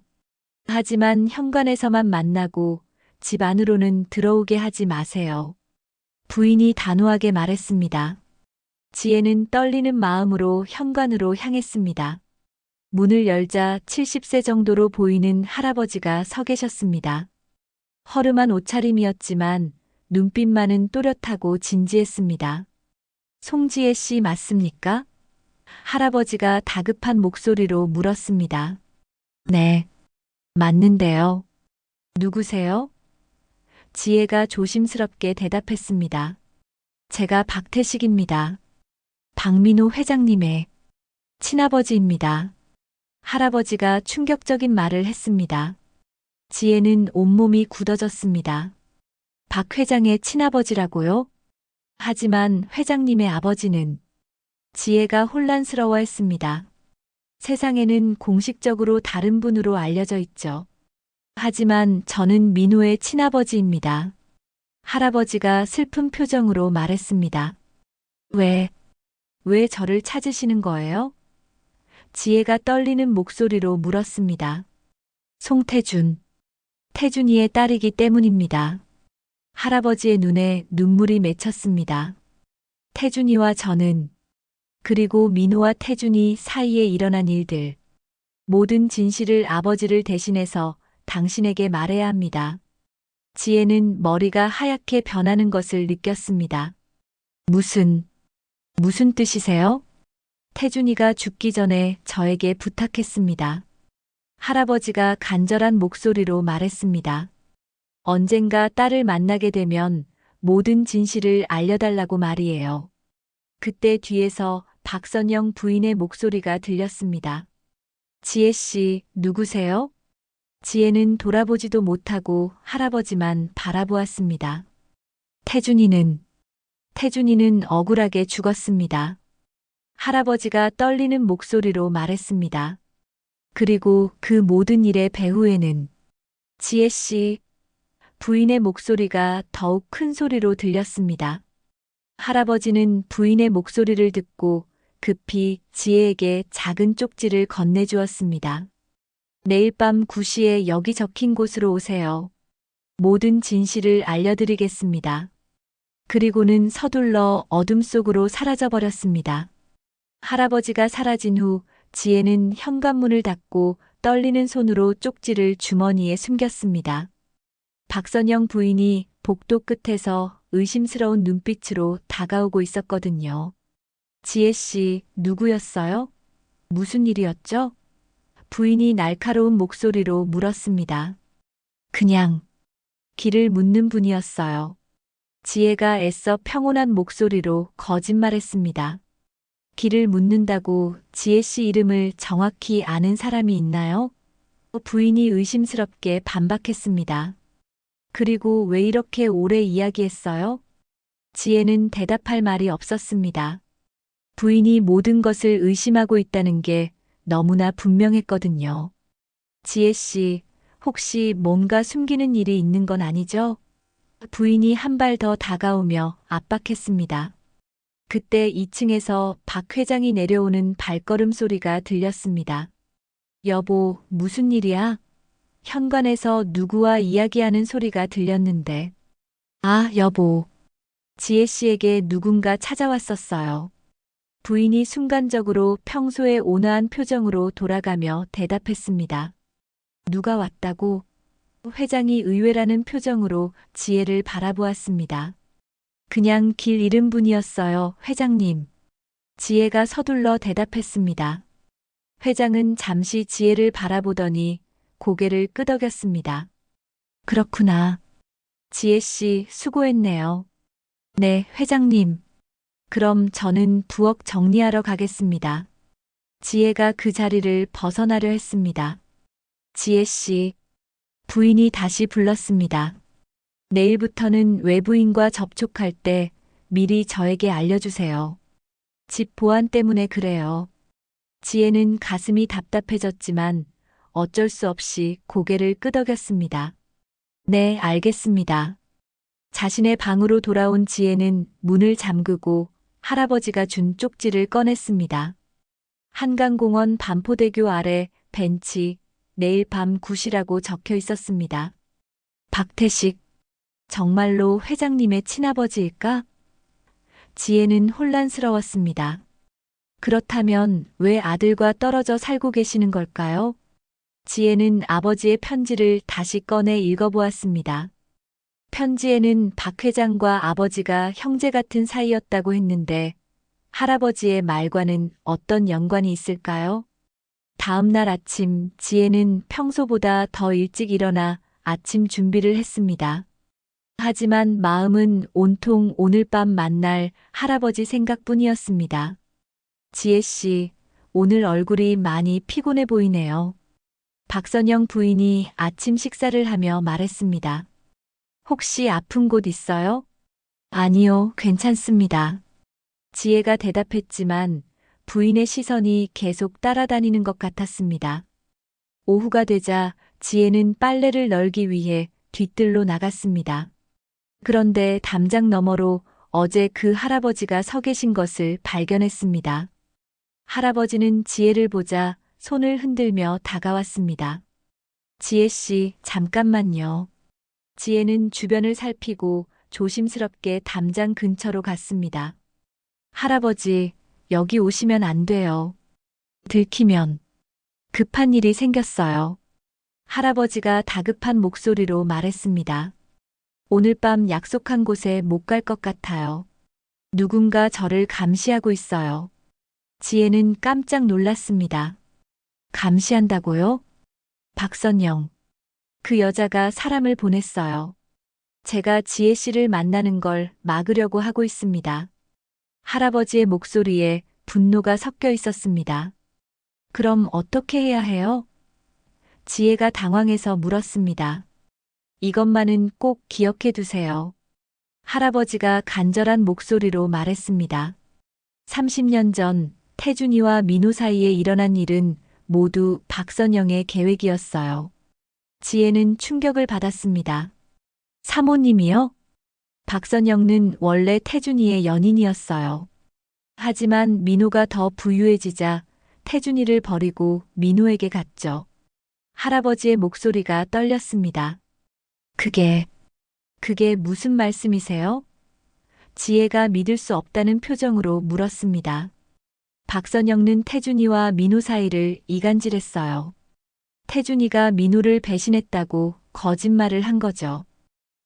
하지만 현관에서만 만나고 집 안으로는 들어오게 하지 마세요. 부인이 단호하게 말했습니다. 지혜는 떨리는 마음으로 현관으로 향했습니다. 문을 열자 70세 정도로 보이는 할아버지가 서 계셨습니다. 허름한 옷차림이었지만 눈빛만은 또렷하고 진지했습니다. 송지혜 씨 맞습니까? 할아버지가 다급한 목소리로 물었습니다. 네, 맞는데요. 누구세요? 지혜가 조심스럽게 대답했습니다. 제가 박태식입니다. 박민호 회장님의 친아버지입니다. 할아버지가 충격적인 말을 했습니다. 지혜는 온몸이 굳어졌습니다. 박 회장의 친아버지라고요? 하지만 회장님의 아버지는 지혜가 혼란스러워했습니다. 세상에는 공식적으로 다른 분으로 알려져 있죠. 하지만 저는 민호의 친아버지입니다. 할아버지가 슬픈 표정으로 말했습니다. 왜 저를 찾으시는 거예요? 지혜가 떨리는 목소리로 물었습니다. 송태준, 태준이의 딸이기 때문입니다. 할아버지의 눈에 눈물이 맺혔습니다. 태준이와 저는, 그리고 민호와 태준이 사이에 일어난 일들, 모든 진실을 아버지를 대신해서 당신에게 말해야 합니다. 지혜는 머리가 하얗게 변하는 것을 느꼈습니다. 무슨 뜻이세요? 태준이가 죽기 전에 저에게 부탁했습니다. 할아버지가 간절한 목소리로 말했습니다. 언젠가 딸을 만나게 되면 모든 진실을 알려달라고 말이에요. 그때 뒤에서 박선영 부인의 목소리가 들렸습니다. 지혜 씨, 누구세요? 지혜는 돌아보지도 못하고 할아버지만 바라보았습니다. 태준이는 억울하게 죽었습니다. 할아버지가 떨리는 목소리로 말했습니다. 그리고 그 모든 일의 배후에는 지혜 씨, 부인의 목소리가 더욱 큰 소리로 들렸습니다. 할아버지는 부인의 목소리를 듣고 급히 지혜에게 작은 쪽지를 건네주었습니다. 내일 밤 9시에 여기 적힌 곳으로 오세요. 모든 진실을 알려드리겠습니다. 그리고는 서둘러 어둠 속으로 사라져버렸습니다. 할아버지가 사라진 후 지혜는 현관문을 닫고 떨리는 손으로 쪽지를 주머니에 숨겼습니다. 박선영 부인이 복도 끝에서 의심스러운 눈빛으로 다가오고 있었거든요. 지혜 씨, 누구였어요? 무슨 일이었죠? 부인이 날카로운 목소리로 물었습니다. 그냥 길을 묻는 분이었어요. 지혜가 애써 평온한 목소리로 거짓말했습니다. 길을 묻는다고 지혜 씨 이름을 정확히 아는 사람이 있나요? 부인이 의심스럽게 반박했습니다. 그리고 왜 이렇게 오래 이야기했어요? 지혜는 대답할 말이 없었습니다. 부인이 모든 것을 의심하고 있다는 게 너무나 분명했거든요. 지혜 씨, 혹시 뭔가 숨기는 일이 있는 건 아니죠? 부인이 한 발 더 다가오며 압박했습니다. 그때 2층에서 박 회장이 내려오는 발걸음 소리가 들렸습니다. 여보, 무슨 일이야? 현관에서 누구와 이야기하는 소리가 들렸는데. 아, 여보. 지혜 씨에게 누군가 찾아왔었어요. 부인이 순간적으로 평소의 온화한 표정으로 돌아가며 대답했습니다. 누가 왔다고? 회장이 의외라는 표정으로 지혜를 바라보았습니다. 그냥 길 잃은 분이었어요, 회장님. 지혜가 서둘러 대답했습니다. 회장은 잠시 지혜를 바라보더니 고개를 끄덕였습니다. 그렇구나. 지혜 씨, 수고했네요. 네, 회장님. 그럼 저는 부엌 정리하러 가겠습니다. 지혜가 그 자리를 벗어나려 했습니다. 지혜 씨, 부인이 다시 불렀습니다. 내일부터는 외부인과 접촉할 때 미리 저에게 알려주세요. 집 보안 때문에 그래요. 지혜는 가슴이 답답해졌지만 어쩔 수 없이 고개를 끄덕였습니다. 네, 알겠습니다. 자신의 방으로 돌아온 지혜는 문을 잠그고 할아버지가 준 쪽지를 꺼냈습니다. 한강공원 반포대교 아래 벤치, 내일 밤 9시라고 적혀 있었습니다. 박태식, 정말로 회장님의 친아버지일까? 지혜는 혼란스러웠습니다. 그렇다면 왜 아들과 떨어져 살고 계시는 걸까요? 지혜는 아버지의 편지를 다시 꺼내 읽어보았습니다. 편지에는 박 회장과 아버지가 형제 같은 사이였다고 했는데 할아버지의 말과는 어떤 연관이 있을까요? 다음 날 아침 지혜는 평소보다 더 일찍 일어나 아침 준비를 했습니다. 하지만 마음은 온통 오늘 밤 만날 할아버지 생각뿐이었습니다. 지혜 씨, 오늘 얼굴이 많이 피곤해 보이네요. 박선영 부인이 아침 식사를 하며 말했습니다. 혹시 아픈 곳 있어요? 아니요, 괜찮습니다. 지혜가 대답했지만 부인의 시선이 계속 따라다니는 것 같았습니다. 오후가 되자 지혜는 빨래를 널기 위해 뒤뜰로 나갔습니다. 그런데 담장 너머로 어제 그 할아버지가 서 계신 것을 발견했습니다. 할아버지는 지혜를 보자 손을 흔들며 다가왔습니다. 지혜 씨, 잠깐만요. 지혜는 주변을 살피고 조심스럽게 담장 근처로 갔습니다. 할아버지, 여기 오시면 안 돼요. 들키면 급한 일이 생겼어요. 할아버지가 다급한 목소리로 말했습니다. 오늘 밤 약속한 곳에 못 갈 것 같아요. 누군가 저를 감시하고 있어요. 지혜는 깜짝 놀랐습니다. 감시한다고요? 박선영. 그 여자가 사람을 보냈어요. 제가 지혜 씨를 만나는 걸 막으려고 하고 있습니다. 할아버지의 목소리에 분노가 섞여 있었습니다. 그럼 어떻게 해야 해요? 지혜가 당황해서 물었습니다. 이것만은 꼭 기억해 두세요. 할아버지가 간절한 목소리로 말했습니다. 30년 전 태준이와 민호 사이에 일어난 일은 모두 박선영의 계획이었어요. 지혜는 충격을 받았습니다. 사모님이요? 박선영은 원래 태준이의 연인이었어요. 하지만 민호가 더 부유해지자 태준이를 버리고 민호에게 갔죠. 할아버지의 목소리가 떨렸습니다. 그게 무슨 말씀이세요? 지혜가 믿을 수 없다는 표정으로 물었습니다. 박선영은 태준이와 민호 사이를 이간질했어요. 태준이가 민호를 배신했다고 거짓말을 한 거죠.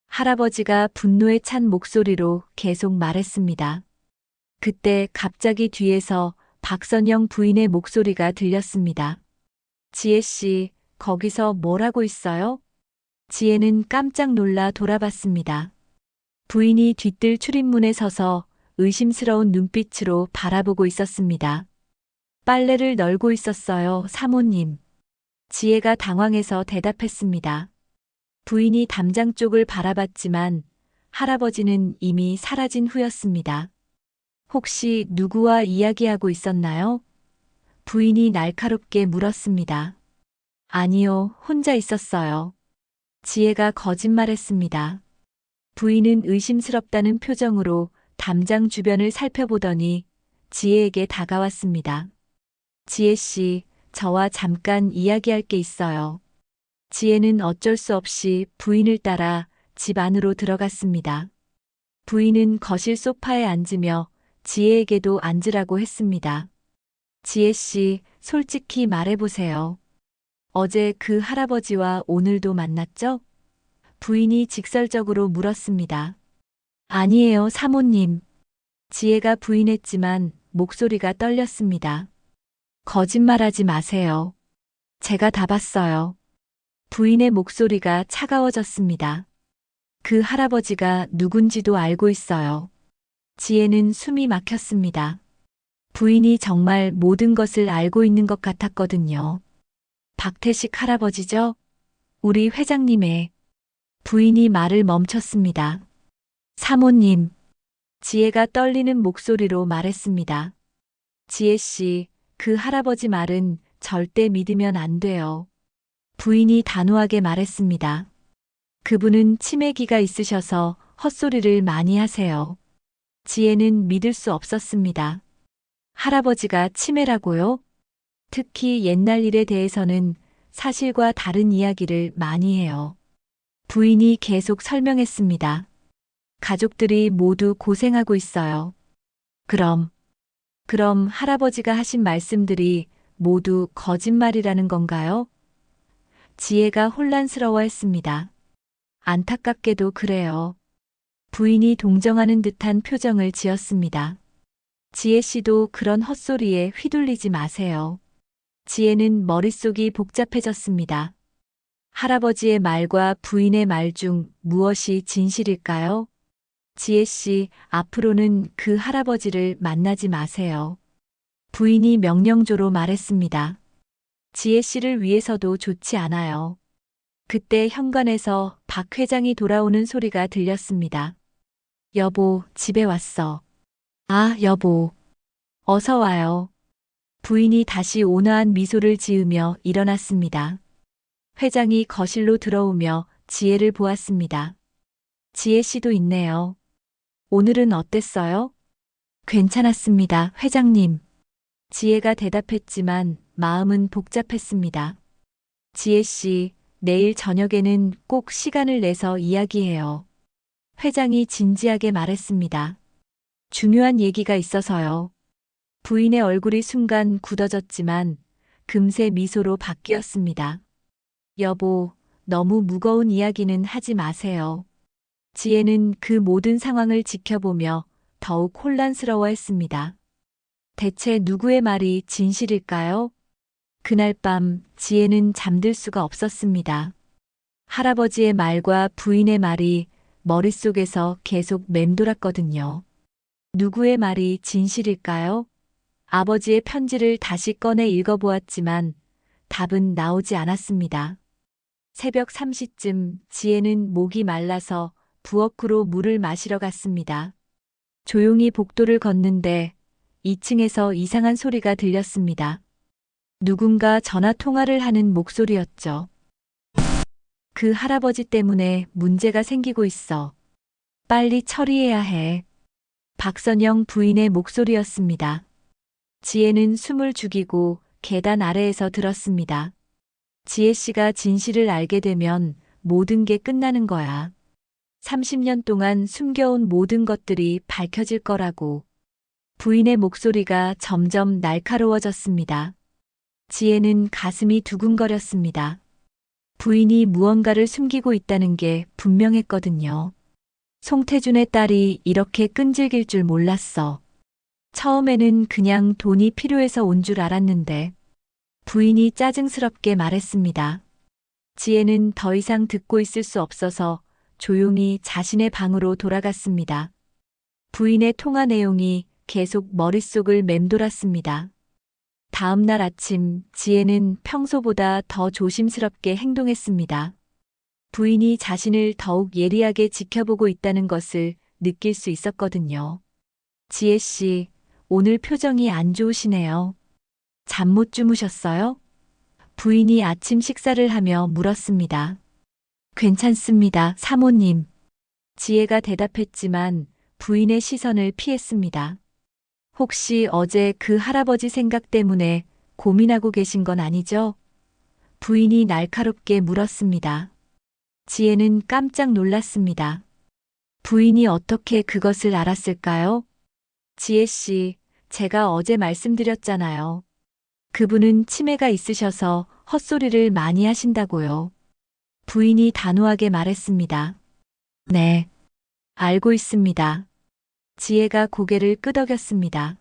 할아버지가 분노에 찬 목소리로 계속 말했습니다. 그때 갑자기 뒤에서 박선영 부인의 목소리가 들렸습니다. 지혜 씨, 거기서 뭘 하고 있어요? 지혜는 깜짝 놀라 돌아봤습니다. 부인이 뒤뜰 출입문에 서서 의심스러운 눈빛으로 바라보고 있었습니다. 빨래를 널고 있었어요, 사모님. 지혜가 당황해서 대답했습니다. 부인이 담장 쪽을 바라봤지만 할아버지는 이미 사라진 후였습니다. 혹시 누구와 이야기하고 있었나요? 부인이 날카롭게 물었습니다. 아니요, 혼자 있었어요. 지혜가 거짓말했습니다. 부인은 의심스럽다는 표정으로 담장 주변을 살펴보더니 지혜에게 다가왔습니다. 지혜 씨, 저와 잠깐 이야기할 게 있어요. 지혜는 어쩔 수 없이 부인을 따라 집 안으로 들어갔습니다. 부인은 거실 소파에 앉으며 지혜에게도 앉으라고 했습니다. 지혜 씨, 솔직히 말해보세요. 어제 그 할아버지와 오늘도 만났죠? 부인이 직설적으로 물었습니다. 아니에요, 사모님. 지혜가 부인했지만 목소리가 떨렸습니다. 거짓말하지 마세요. 제가 다 봤어요. 부인의 목소리가 차가워졌습니다. 그 할아버지가 누군지도 알고 있어요. 지혜는 숨이 막혔습니다. 부인이 정말 모든 것을 알고 있는 것 같았거든요. 박태식 할아버지죠? 우리 회장님의. 부인이 말을 멈췄습니다. 사모님. 지혜가 떨리는 목소리로 말했습니다. 지혜 씨, 그 할아버지 말은 절대 믿으면 안 돼요. 부인이 단호하게 말했습니다. 그분은 치매기가 있으셔서 헛소리를 많이 하세요. 지혜는 믿을 수 없었습니다. 할아버지가 치매라고요? 특히 옛날 일에 대해서는 사실과 다른 이야기를 많이 해요. 부인이 계속 설명했습니다. 가족들이 모두 고생하고 있어요. 그럼 할아버지가 하신 말씀들이 모두 거짓말이라는 건가요? 지혜가 혼란스러워했습니다. 안타깝게도 그래요. 부인이 동정하는 듯한 표정을 지었습니다. 지혜 씨도 그런 헛소리에 휘둘리지 마세요. 지혜는 머릿속이 복잡해졌습니다. 할아버지의 말과 부인의 말 중 무엇이 진실일까요? 지혜 씨, 앞으로는 그 할아버지를 만나지 마세요. 부인이 명령조로 말했습니다. 지혜 씨를 위해서도 좋지 않아요. 그때 현관에서 박 회장이 돌아오는 소리가 들렸습니다. 여보, 집에 왔어. 아, 여보. 어서 와요. 부인이 다시 온화한 미소를 지으며 일어났습니다. 회장이 거실로 들어오며 지혜를 보았습니다. 지혜 씨도 있네요. 오늘은 어땠어요? 괜찮았습니다, 회장님. 지혜가 대답했지만 마음은 복잡했습니다. 지혜 씨, 내일 저녁에는 꼭 시간을 내서 이야기해요. 회장이 진지하게 말했습니다. 중요한 얘기가 있어서요. 부인의 얼굴이 순간 굳어졌지만 금세 미소로 바뀌었습니다. 여보, 너무 무거운 이야기는 하지 마세요. 지혜는 그 모든 상황을 지켜보며 더욱 혼란스러워했습니다. 대체 누구의 말이 진실일까요? 그날 밤 지혜는 잠들 수가 없었습니다. 할아버지의 말과 부인의 말이 머릿속에서 계속 맴돌았거든요. 누구의 말이 진실일까요? 아버지의 편지를 다시 꺼내 읽어보았지만 답은 나오지 않았습니다. 새벽 3시쯤 지혜는 목이 말라서 부엌으로 물을 마시러 갔습니다. 조용히 복도를 걷는데 2층에서 이상한 소리가 들렸습니다. 누군가 전화 통화를 하는 목소리였죠. 그 할아버지 때문에 문제가 생기고 있어. 빨리 처리해야 해. 박선영 부인의 목소리였습니다. 지혜는 숨을 죽이고 계단 아래에서 들었습니다. 지혜 씨가 진실을 알게 되면 모든 게 끝나는 거야. 30년 동안 숨겨온 모든 것들이 밝혀질 거라고. 부인의 목소리가 점점 날카로워졌습니다. 지혜는 가슴이 두근거렸습니다. 부인이 무언가를 숨기고 있다는 게 분명했거든요. 송태준의 딸이 이렇게 끈질길 줄 몰랐어. 처음에는 그냥 돈이 필요해서 온 줄 알았는데 부인이 짜증스럽게 말했습니다. 지혜는 더 이상 듣고 있을 수 없어서 조용히 자신의 방으로 돌아갔습니다. 부인의 통화 내용이 계속 머릿속을 맴돌았습니다. 다음 날 아침 지혜는 평소보다 더 조심스럽게 행동했습니다. 부인이 자신을 더욱 예리하게 지켜보고 있다는 것을 느낄 수 있었거든요. 지혜 씨, 오늘 표정이 안 좋으시네요. 잠 못 주무셨어요? 부인이 아침 식사를 하며 물었습니다. 괜찮습니다, 사모님. 지혜가 대답했지만 부인의 시선을 피했습니다. 혹시 어제 그 할아버지 생각 때문에 고민하고 계신 건 아니죠? 부인이 날카롭게 물었습니다. 지혜는 깜짝 놀랐습니다. 부인이 어떻게 그것을 알았을까요? 지혜 씨, 제가 어제 말씀드렸잖아요. 그분은 치매가 있으셔서 헛소리를 많이 하신다고요. 부인이 단호하게 말했습니다. 네, 알고 있습니다. 지혜가 고개를 끄덕였습니다.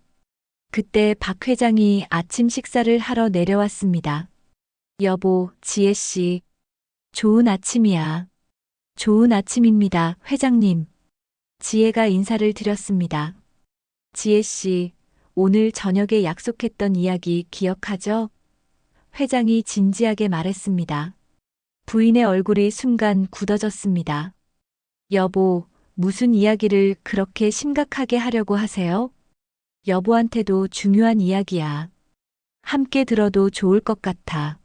그때 박 회장이 아침 식사를 하러 내려왔습니다. 여보, 지혜 씨. 좋은 아침이야. 좋은 아침입니다, 회장님. 지혜가 인사를 드렸습니다. 지혜 씨, 오늘 저녁에 약속했던 이야기 기억하죠? 회장이 진지하게 말했습니다. 부인의 얼굴이 순간 굳어졌습니다. 여보, 무슨 이야기를 그렇게 심각하게 하려고 하세요? 여보한테도 중요한 이야기야. 함께 들어도 좋을 것 같아.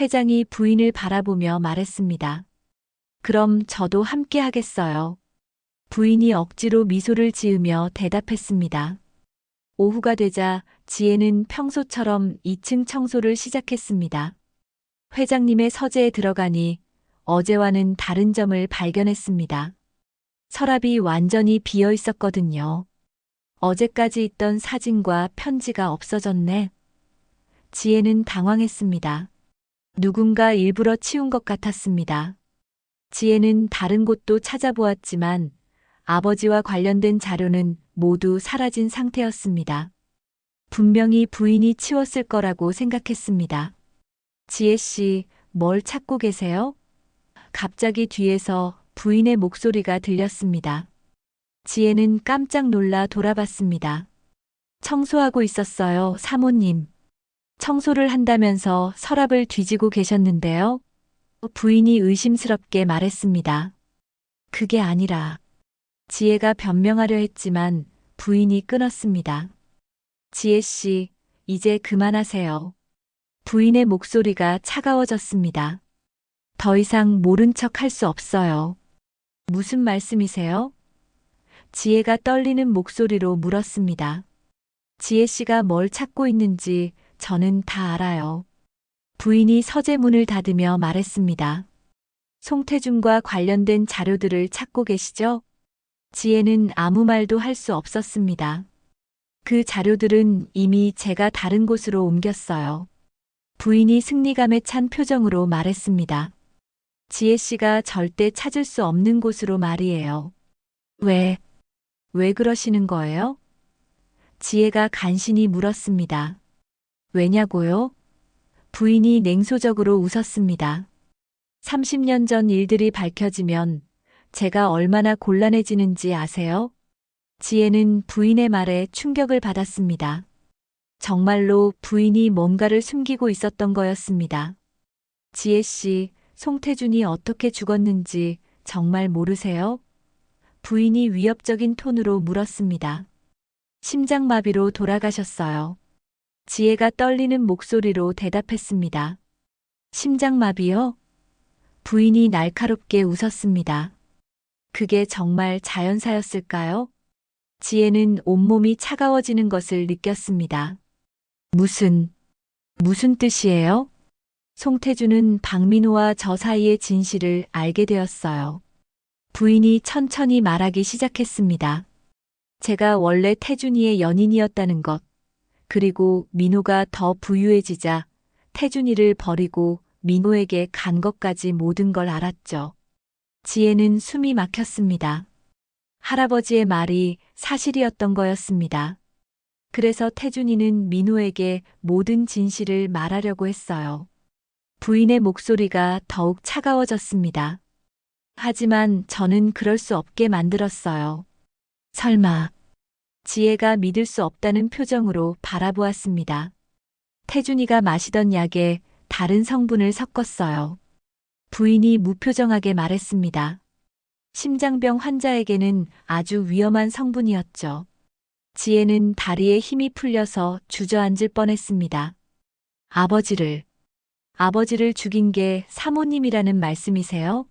회장이 부인을 바라보며 말했습니다. 그럼 저도 함께 하겠어요. 부인이 억지로 미소를 지으며 대답했습니다. 오후가 되자 지혜는 평소처럼 2층 청소를 시작했습니다. 회장님의 서재에 들어가니 어제와는 다른 점을 발견했습니다. 서랍이 완전히 비어 있었거든요. 어제까지 있던 사진과 편지가 없어졌네. 지혜는 당황했습니다. 누군가 일부러 치운 것 같았습니다. 지혜는 다른 곳도 찾아보았지만 아버지와 관련된 자료는 모두 사라진 상태였습니다. 분명히 부인이 치웠을 거라고 생각했습니다. 지혜 씨, 뭘 찾고 계세요? 갑자기 뒤에서 부인의 목소리가 들렸습니다. 지혜는 깜짝 놀라 돌아봤습니다. 청소하고 있었어요, 사모님. 청소를 한다면서 서랍을 뒤지고 계셨는데요. 부인이 의심스럽게 말했습니다. 그게 아니라. 지혜가 변명하려 했지만 부인이 끊었습니다. 지혜 씨, 이제 그만하세요. 부인의 목소리가 차가워졌습니다. 더 이상 모른 척 할 수 없어요. 무슨 말씀이세요? 지혜가 떨리는 목소리로 물었습니다. 지혜 씨가 뭘 찾고 있는지 저는 다 알아요. 부인이 서재문을 닫으며 말했습니다. 송태준과 관련된 자료들을 찾고 계시죠? 지혜는 아무 말도 할 수 없었습니다. 그 자료들은 이미 제가 다른 곳으로 옮겼어요. 부인이 승리감에 찬 표정으로 말했습니다. 지혜 씨가 절대 찾을 수 없는 곳으로 말이에요. 왜 그러시는 거예요? 지혜가 간신히 물었습니다. 왜냐고요? 부인이 냉소적으로 웃었습니다. 30년 전 일들이 밝혀지면 제가 얼마나 곤란해지는지 아세요? 지혜는 부인의 말에 충격을 받았습니다. 정말로 부인이 뭔가를 숨기고 있었던 거였습니다. 지혜 씨, 송태준이 어떻게 죽었는지 정말 모르세요? 부인이 위협적인 톤으로 물었습니다. 심장마비로 돌아가셨어요. 지혜가 떨리는 목소리로 대답했습니다. 심장마비요? 부인이 날카롭게 웃었습니다. 그게 정말 자연사였을까요? 지혜는 온몸이 차가워지는 것을 느꼈습니다. 무슨 뜻이에요? 송태준은 박민호와 저 사이의 진실을 알게 되었어요. 부인이 천천히 말하기 시작했습니다. 제가 원래 태준이의 연인이었다는 것, 그리고 민호가 더 부유해지자 태준이를 버리고 민호에게 간 것까지 모든 걸 알았죠. 지혜는 숨이 막혔습니다. 할아버지의 말이 사실이었던 거였습니다. 그래서 태준이는 민호에게 모든 진실을 말하려고 했어요. 부인의 목소리가 더욱 차가워졌습니다. 하지만 저는 그럴 수 없게 만들었어요. 설마. 지혜가 믿을 수 없다는 표정으로 바라보았습니다. 태준이가 마시던 약에 다른 성분을 섞었어요. 부인이 무표정하게 말했습니다. 심장병 환자에게는 아주 위험한 성분이었죠. 지혜는 다리에 힘이 풀려서 주저앉을 뻔했습니다. 아버지를 죽인 게 사모님이라는 말씀이세요?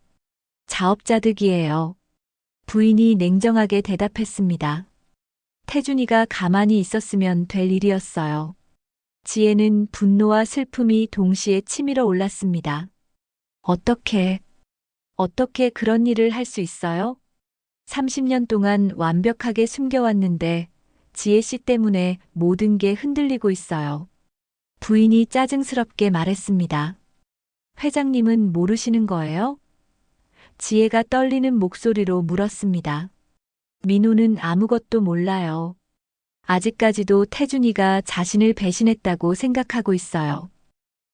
자업자득이에요. 부인이 냉정하게 대답했습니다. 태준이가 가만히 있었으면 될 일이었어요. 지혜는 분노와 슬픔이 동시에 치밀어 올랐습니다. 어떻게 그런 일을 할 수 있어요? 30년 동안 완벽하게 숨겨왔는데 지혜 씨 때문에 모든 게 흔들리고 있어요. 부인이 짜증스럽게 말했습니다. 회장님은 모르시는 거예요? 지혜가 떨리는 목소리로 물었습니다. 민호는 아무것도 몰라요. 아직까지도 태준이가 자신을 배신했다고 생각하고 있어요.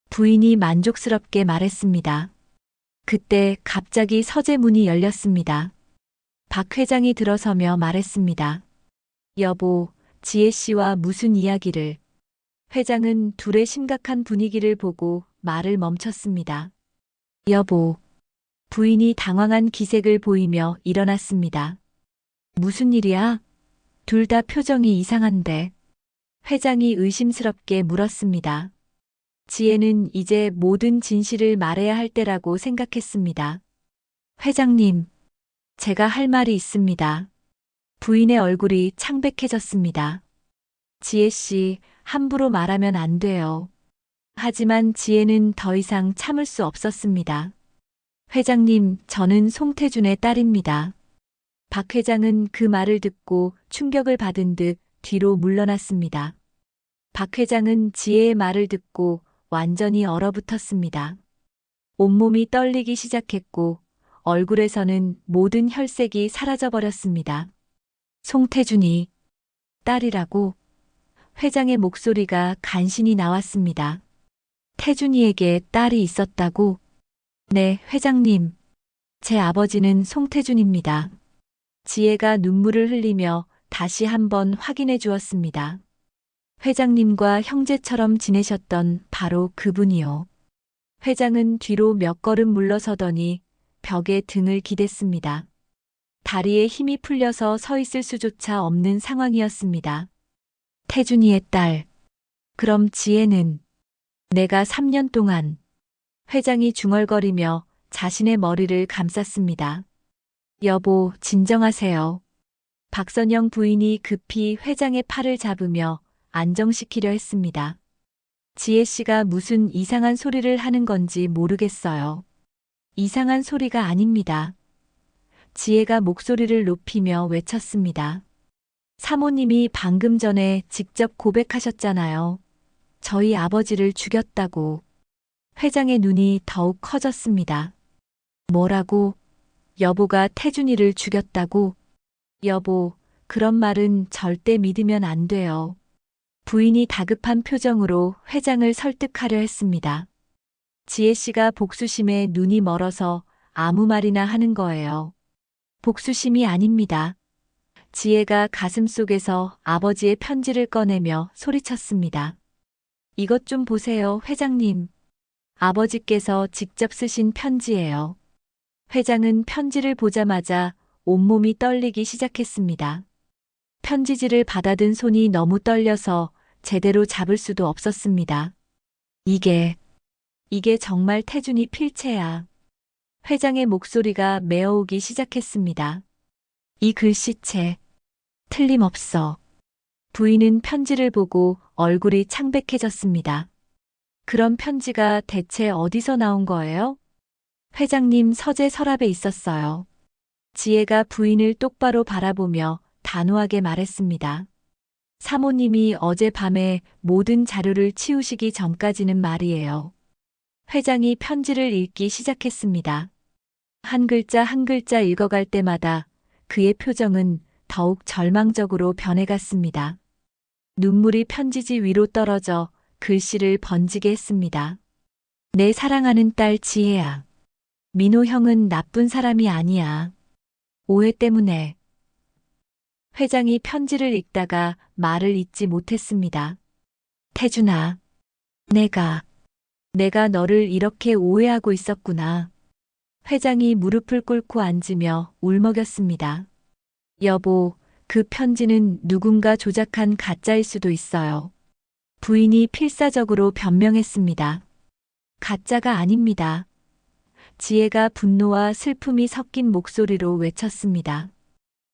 부인이 만족스럽게 말했습니다. 그때 갑자기 서재문이 열렸습니다. 박 회장이 들어서며 말했습니다. 여보, 지혜 씨와 무슨 이야기를. 회장은 둘의 심각한 분위기를 보고 말을 멈췄습니다. 여보. 부인이 당황한 기색을 보이며 일어났습니다. 무슨 일이야? 둘 다 표정이 이상한데. 회장이 의심스럽게 물었습니다. 지혜는 이제 모든 진실을 말해야 할 때라고 생각했습니다. 회장님, 제가 할 말이 있습니다. 부인의 얼굴이 창백해졌습니다. 지혜 씨, 함부로 말하면 안 돼요. 하지만 지혜는 더 이상 참을 수 없었습니다. 회장님, 저는 송태준의 딸입니다. 박 회장은 그 말을 듣고 충격을 받은 듯 뒤로 물러났습니다. 박 회장은 지혜의 말을 듣고 완전히 얼어붙었습니다. 온몸이 떨리기 시작했고 얼굴에서는 모든 혈색이 사라져버렸습니다. 송태준이 딸이라고? 회장의 목소리가 간신히 나왔습니다. 태준이에게 딸이 있었다고? 네, 회장님. 제 아버지는 송태준입니다. 지혜가 눈물을 흘리며 다시 한번 확인해 주었습니다. 회장님과 형제처럼 지내셨던 바로 그분이요. 회장은 뒤로 몇 걸음 물러서더니 벽에 등을 기댔습니다. 다리에 힘이 풀려서 서 있을 수조차 없는 상황이었습니다. 태준이의 딸. 그럼 지혜는? 내가 3년 동안. 회장이 중얼거리며 자신의 머리를 감쌌습니다. 여보, 진정하세요. 박선영 부인이 급히 회장의 팔을 잡으며 안정시키려 했습니다. 지혜 씨가 무슨 이상한 소리를 하는 건지 모르겠어요. 이상한 소리가 아닙니다. 지혜가 목소리를 높이며 외쳤습니다. 사모님이 방금 전에 직접 고백하셨잖아요. 저희 아버지를 죽였다고. 회장의 눈이 더욱 커졌습니다. 뭐라고? 여보가 태준이를 죽였다고? 여보, 그런 말은 절대 믿으면 안 돼요. 부인이 다급한 표정으로 회장을 설득하려 했습니다. 지혜 씨가 복수심에 눈이 멀어서 아무 말이나 하는 거예요. 복수심이 아닙니다. 지혜가 가슴속에서 아버지의 편지를 꺼내며 소리쳤습니다. 이것 좀 보세요, 회장님. 아버지께서 직접 쓰신 편지예요. 회장은 편지를 보자마자 온몸이 떨리기 시작했습니다. 편지지를 받아든 손이 너무 떨려서 제대로 잡을 수도 없었습니다. 이게 정말 태준이 필체야. 회장의 목소리가 메어오기 시작했습니다. 이 글씨체, 틀림없어. 부인은 편지를 보고 얼굴이 창백해졌습니다. 그런 편지가 대체 어디서 나온 거예요? 회장님 서재 서랍에 있었어요. 지혜가 부인을 똑바로 바라보며 단호하게 말했습니다. 사모님이 어젯밤에 모든 자료를 치우시기 전까지는 말이에요. 회장이 편지를 읽기 시작했습니다. 한 글자 한 글자 읽어갈 때마다 그의 표정은 더욱 절망적으로 변해갔습니다. 눈물이 편지지 위로 떨어져 글씨를 번지게 했습니다. 내 사랑하는 딸 지혜야. 민호 형은 나쁜 사람이 아니야. 오해 때문에. 회장이 편지를 읽다가 말을 잇지 못했습니다. 태준아, 내가 너를 이렇게 오해하고 있었구나. 회장이 무릎을 꿇고 앉으며 울먹였습니다. 여보, 그 편지는 누군가 조작한 가짜일 수도 있어요. 부인이 필사적으로 변명했습니다. 가짜가 아닙니다. 지혜가 분노와 슬픔이 섞인 목소리로 외쳤습니다.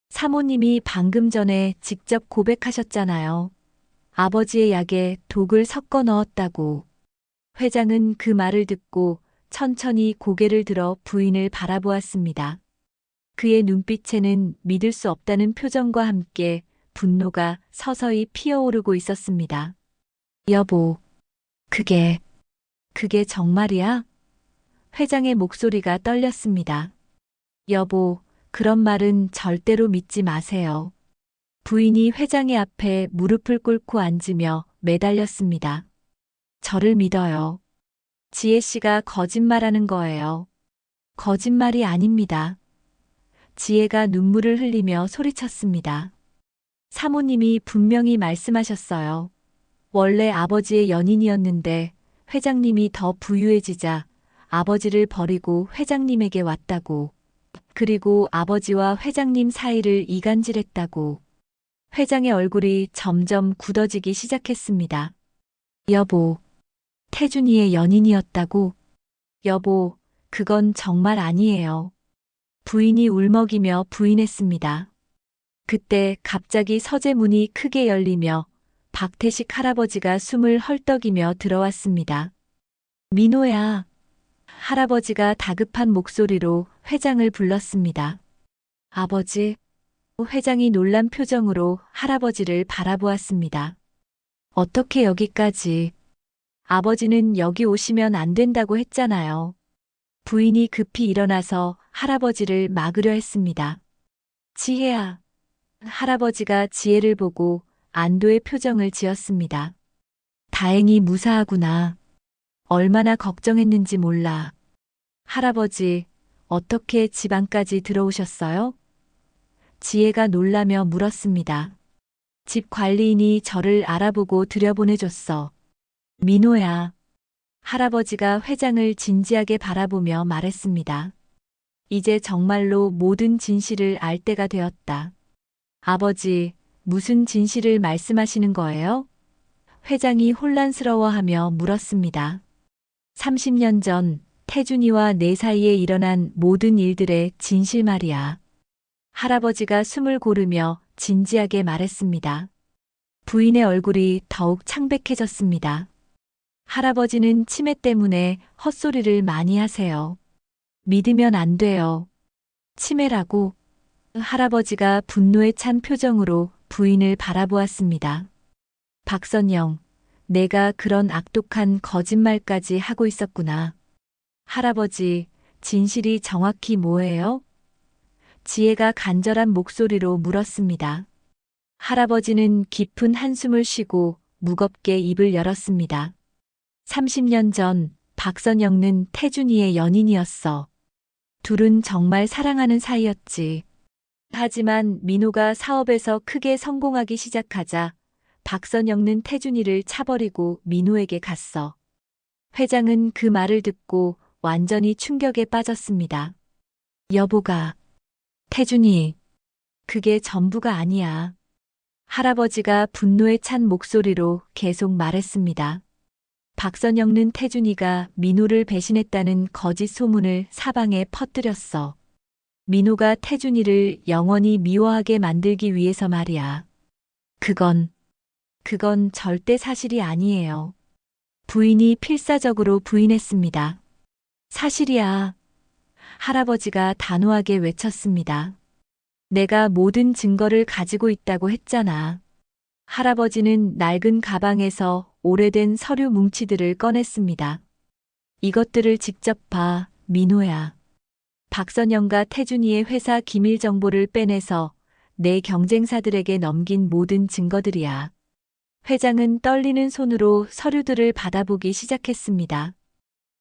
사모님이 방금 전에 직접 고백하셨잖아요. 아버지의 약에 독을 섞어 넣었다고. 회장은 그 말을 듣고 천천히 고개를 들어 부인을 바라보았습니다. 그의 눈빛에는 믿을 수 없다는 표정과 함께 분노가 서서히 피어오르고 있었습니다. 여보, 그게 정말이야? 회장의 목소리가 떨렸습니다. 여보, 그런 말은 절대로 믿지 마세요. 부인이 회장의 앞에 무릎을 꿇고 앉으며 매달렸습니다. 저를 믿어요. 지혜 씨가 거짓말하는 거예요. 거짓말이 아닙니다. 지혜가 눈물을 흘리며 소리쳤습니다. 사모님이 분명히 말씀하셨어요. 원래 아버지의 연인이었는데 회장님이 더 부유해지자 아버지를 버리고 회장님에게 왔다고. 그리고 아버지와 회장님 사이를 이간질했다고. 회장의 얼굴이 점점 굳어지기 시작했습니다. 여보, 태준이의 연인이었다고? 여보, 그건 정말 아니에요. 부인이 울먹이며 부인했습니다. 그때 갑자기 서재 문이 크게 열리며 박태식 할아버지가 숨을 헐떡이며 들어왔습니다. 민호야. 할아버지가 다급한 목소리로 회장을 불렀습니다. 아버지. 회장이 놀란 표정으로 할아버지를 바라보았습니다. 어떻게 여기까지? 아버지는 여기 오시면 안 된다고 했잖아요. 부인이 급히 일어나서 할아버지를 막으려 했습니다. 지혜야. 할아버지가 지혜를 보고 안도의 표정을 지었습니다. 다행히 무사하구나. 얼마나 걱정했는지 몰라. 할아버지, 어떻게 집 안까지 들어오셨어요? 지혜가 놀라며 물었습니다. 집 관리인이 저를 알아보고 들여보내줬어. 민호야. 할아버지가 회장을 진지하게 바라보며 말했습니다. 이제 정말로 모든 진실을 알 때가 되었다. 아버지, 무슨 진실을 말씀하시는 거예요? 회장이 혼란스러워하며 물었습니다. 30년 전 태준이와 내 사이에 일어난 모든 일들의 진실 말이야. 할아버지가 숨을 고르며 진지하게 말했습니다. 부인의 얼굴이 더욱 창백해졌습니다. 할아버지는 치매 때문에 헛소리를 많이 하세요. 믿으면 안 돼요. 치매라고? 할아버지가 분노에 찬 표정으로 부인을 바라보았습니다. 박선영, 내가 그런 악독한 거짓말까지 하고 있었구나. 할아버지, 진실이 정확히 뭐예요? 지혜가 간절한 목소리로 물었습니다. 할아버지는 깊은 한숨을 쉬고 무겁게 입을 열었습니다. 30년 전 박선영은 태준이의 연인이었어. 둘은 정말 사랑하는 사이였지. 하지만 민호가 사업에서 크게 성공하기 시작하자 박선영은 태준이를 차버리고 민호에게 갔어. 회장은 그 말을 듣고 완전히 충격에 빠졌습니다. 여보가, 태준이, 그게 전부가 아니야. 할아버지가 분노에 찬 목소리로 계속 말했습니다. 박선영은 태준이가 민호를 배신했다는 거짓 소문을 사방에 퍼뜨렸어. 민호가 태준이를 영원히 미워하게 만들기 위해서 말이야. 그건 절대 사실이 아니에요. 부인이 필사적으로 부인했습니다. 사실이야. 할아버지가 단호하게 외쳤습니다. 내가 모든 증거를 가지고 있다고 했잖아. 할아버지는 낡은 가방에서 오래된 서류 뭉치들을 꺼냈습니다. 이것들을 직접 봐, 민호야. 박선영과 태준이의 회사 기밀 정보를 빼내서 내 경쟁사들에게 넘긴 모든 증거들이야. 회장은 떨리는 손으로 서류들을 받아보기 시작했습니다.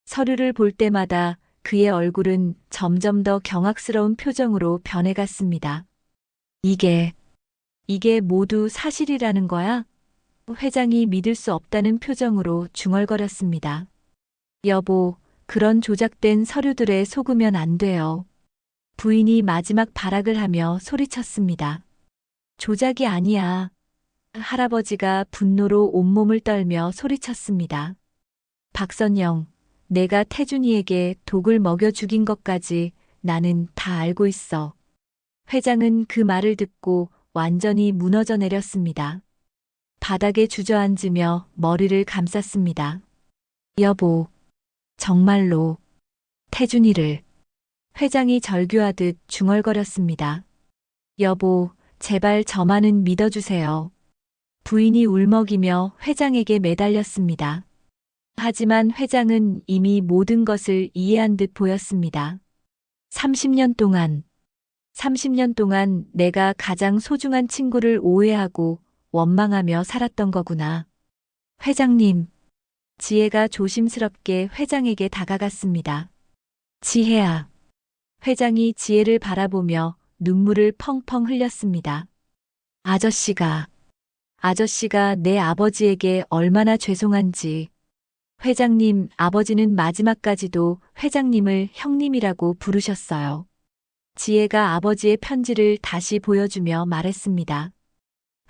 서류를 볼 때마다 그의 얼굴은 점점 더 경악스러운 표정으로 변해갔습니다. 이게 모두 사실이라는 거야? 회장이 믿을 수 없다는 표정으로 중얼거렸습니다. 여보, 그런 조작된 서류들에 속으면 안 돼요. 부인이 마지막 발악을 하며 소리쳤습니다. 조작이 아니야. 할아버지가 분노로 온몸을 떨며 소리쳤습니다. 박선영, 내가 태준이에게 독을 먹여 죽인 것까지 나는 다 알고 있어. 회장은 그 말을 듣고 완전히 무너져 내렸습니다. 바닥에 주저앉으며 머리를 감쌌습니다. 여보, 정말로 태준이를. 회장이 절규하듯 중얼거렸습니다. 여보, 제발 저만은 믿어주세요. 부인이 울먹이며 회장에게 매달렸습니다. 하지만 회장은 이미 모든 것을 이해한 듯 보였습니다. 30년 동안 내가 가장 소중한 친구를 오해하고 원망하며 살았던 거구나. 회장님, 지혜가 조심스럽게 회장에게 다가갔습니다. 지혜야. 회장이 지혜를 바라보며 눈물을 펑펑 흘렸습니다. 아저씨가 내 아버지에게 얼마나 죄송한지. 회장님, 아버지는 마지막까지도 회장님을 형님이라고 부르셨어요. 지혜가 아버지의 편지를 다시 보여주며 말했습니다.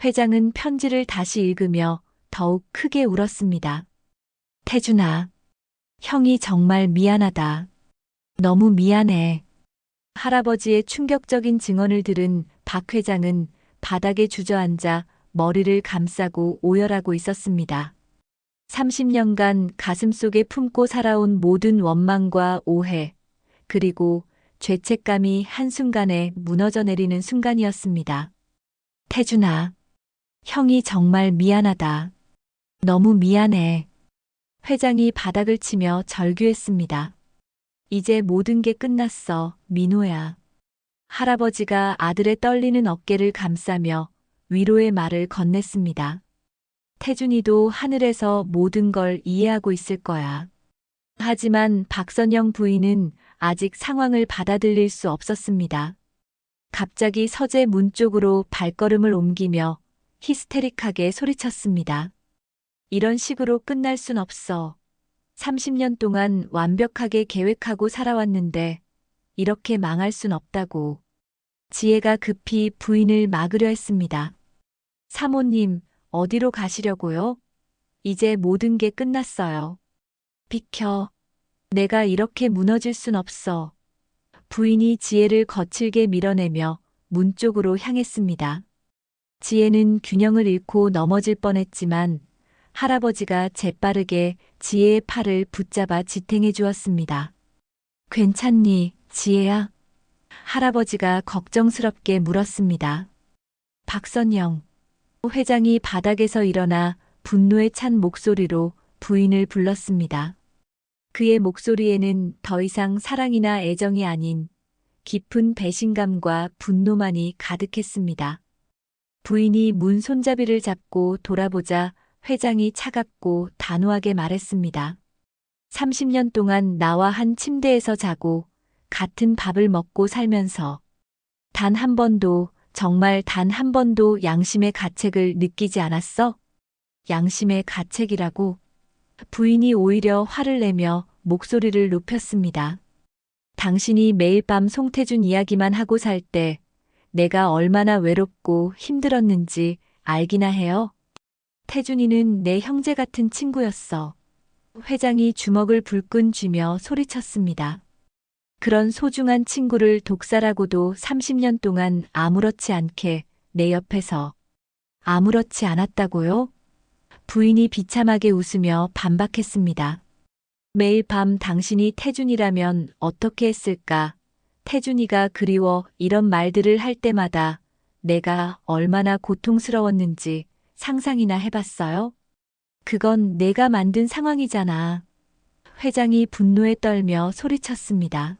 회장은 편지를 다시 읽으며 더욱 크게 울었습니다. 태준아, 형이 정말 미안하다. 너무 미안해. 할아버지의 충격적인 증언을 들은 박 회장은 바닥에 주저앉아 머리를 감싸고 오열하고 있었습니다. 30년간 가슴속에 품고 살아온 모든 원망과 오해, 그리고 죄책감이 한순간에 무너져 내리는 순간이었습니다. 태준아, 형이 정말 미안하다. 너무 미안해. 회장이 바닥을 치며 절규했습니다. 이제 모든 게 끝났어, 민호야. 할아버지가 아들의 떨리는 어깨를 감싸며 위로의 말을 건넸습니다. 태준이도 하늘에서 모든 걸 이해하고 있을 거야. 하지만 박선영 부인은 아직 상황을 받아들일 수 없었습니다. 갑자기 서재 문 쪽으로 발걸음을 옮기며 히스테릭하게 소리쳤습니다. 이런 식으로 끝날 순 없어. 30년 동안 완벽하게 계획하고 살아왔는데 이렇게 망할 순 없다고. 지혜가 급히 부인을 막으려 했습니다. 사모님, 어디로 가시려고요? 이제 모든 게 끝났어요. 비켜. 내가 이렇게 무너질 순 없어. 부인이 지혜를 거칠게 밀어내며 문 쪽으로 향했습니다. 지혜는 균형을 잃고 넘어질 뻔했지만 할아버지가 재빠르게 지혜의 팔을 붙잡아 지탱해 주었습니다. 괜찮니, 지혜야? 할아버지가 걱정스럽게 물었습니다. 박선영. 회장이 바닥에서 일어나 분노에 찬 목소리로 부인을 불렀습니다. 그의 목소리에는 더 이상 사랑이나 애정이 아닌 깊은 배신감과 분노만이 가득했습니다. 부인이 문 손잡이를 잡고 돌아보자 회장이 차갑고 단호하게 말했습니다. 30년 동안 나와 한 침대에서 자고 같은 밥을 먹고 살면서 단 한 번도, 정말 단 한 번도 양심의 가책을 느끼지 않았어? 양심의 가책이라고? 부인이 오히려 화를 내며 목소리를 높였습니다. 당신이 매일 밤 송태준 이야기만 하고 살 때 내가 얼마나 외롭고 힘들었는지 알기나 해요? 태준이는 내 형제 같은 친구였어. 회장이 주먹을 불끈 쥐며 소리쳤습니다. 그런 소중한 친구를 독살하고도 30년 동안 아무렇지 않게 내 옆에서 아무렇지 않았다고요? 부인이 비참하게 웃으며 반박했습니다. 매일 밤 당신이 태준이라면 어떻게 했을까? 태준이가 그리워 이런 말들을 할 때마다 내가 얼마나 고통스러웠는지 상상이나 해봤어요? 그건 내가 만든 상황이잖아. 회장이 분노에 떨며 소리쳤습니다.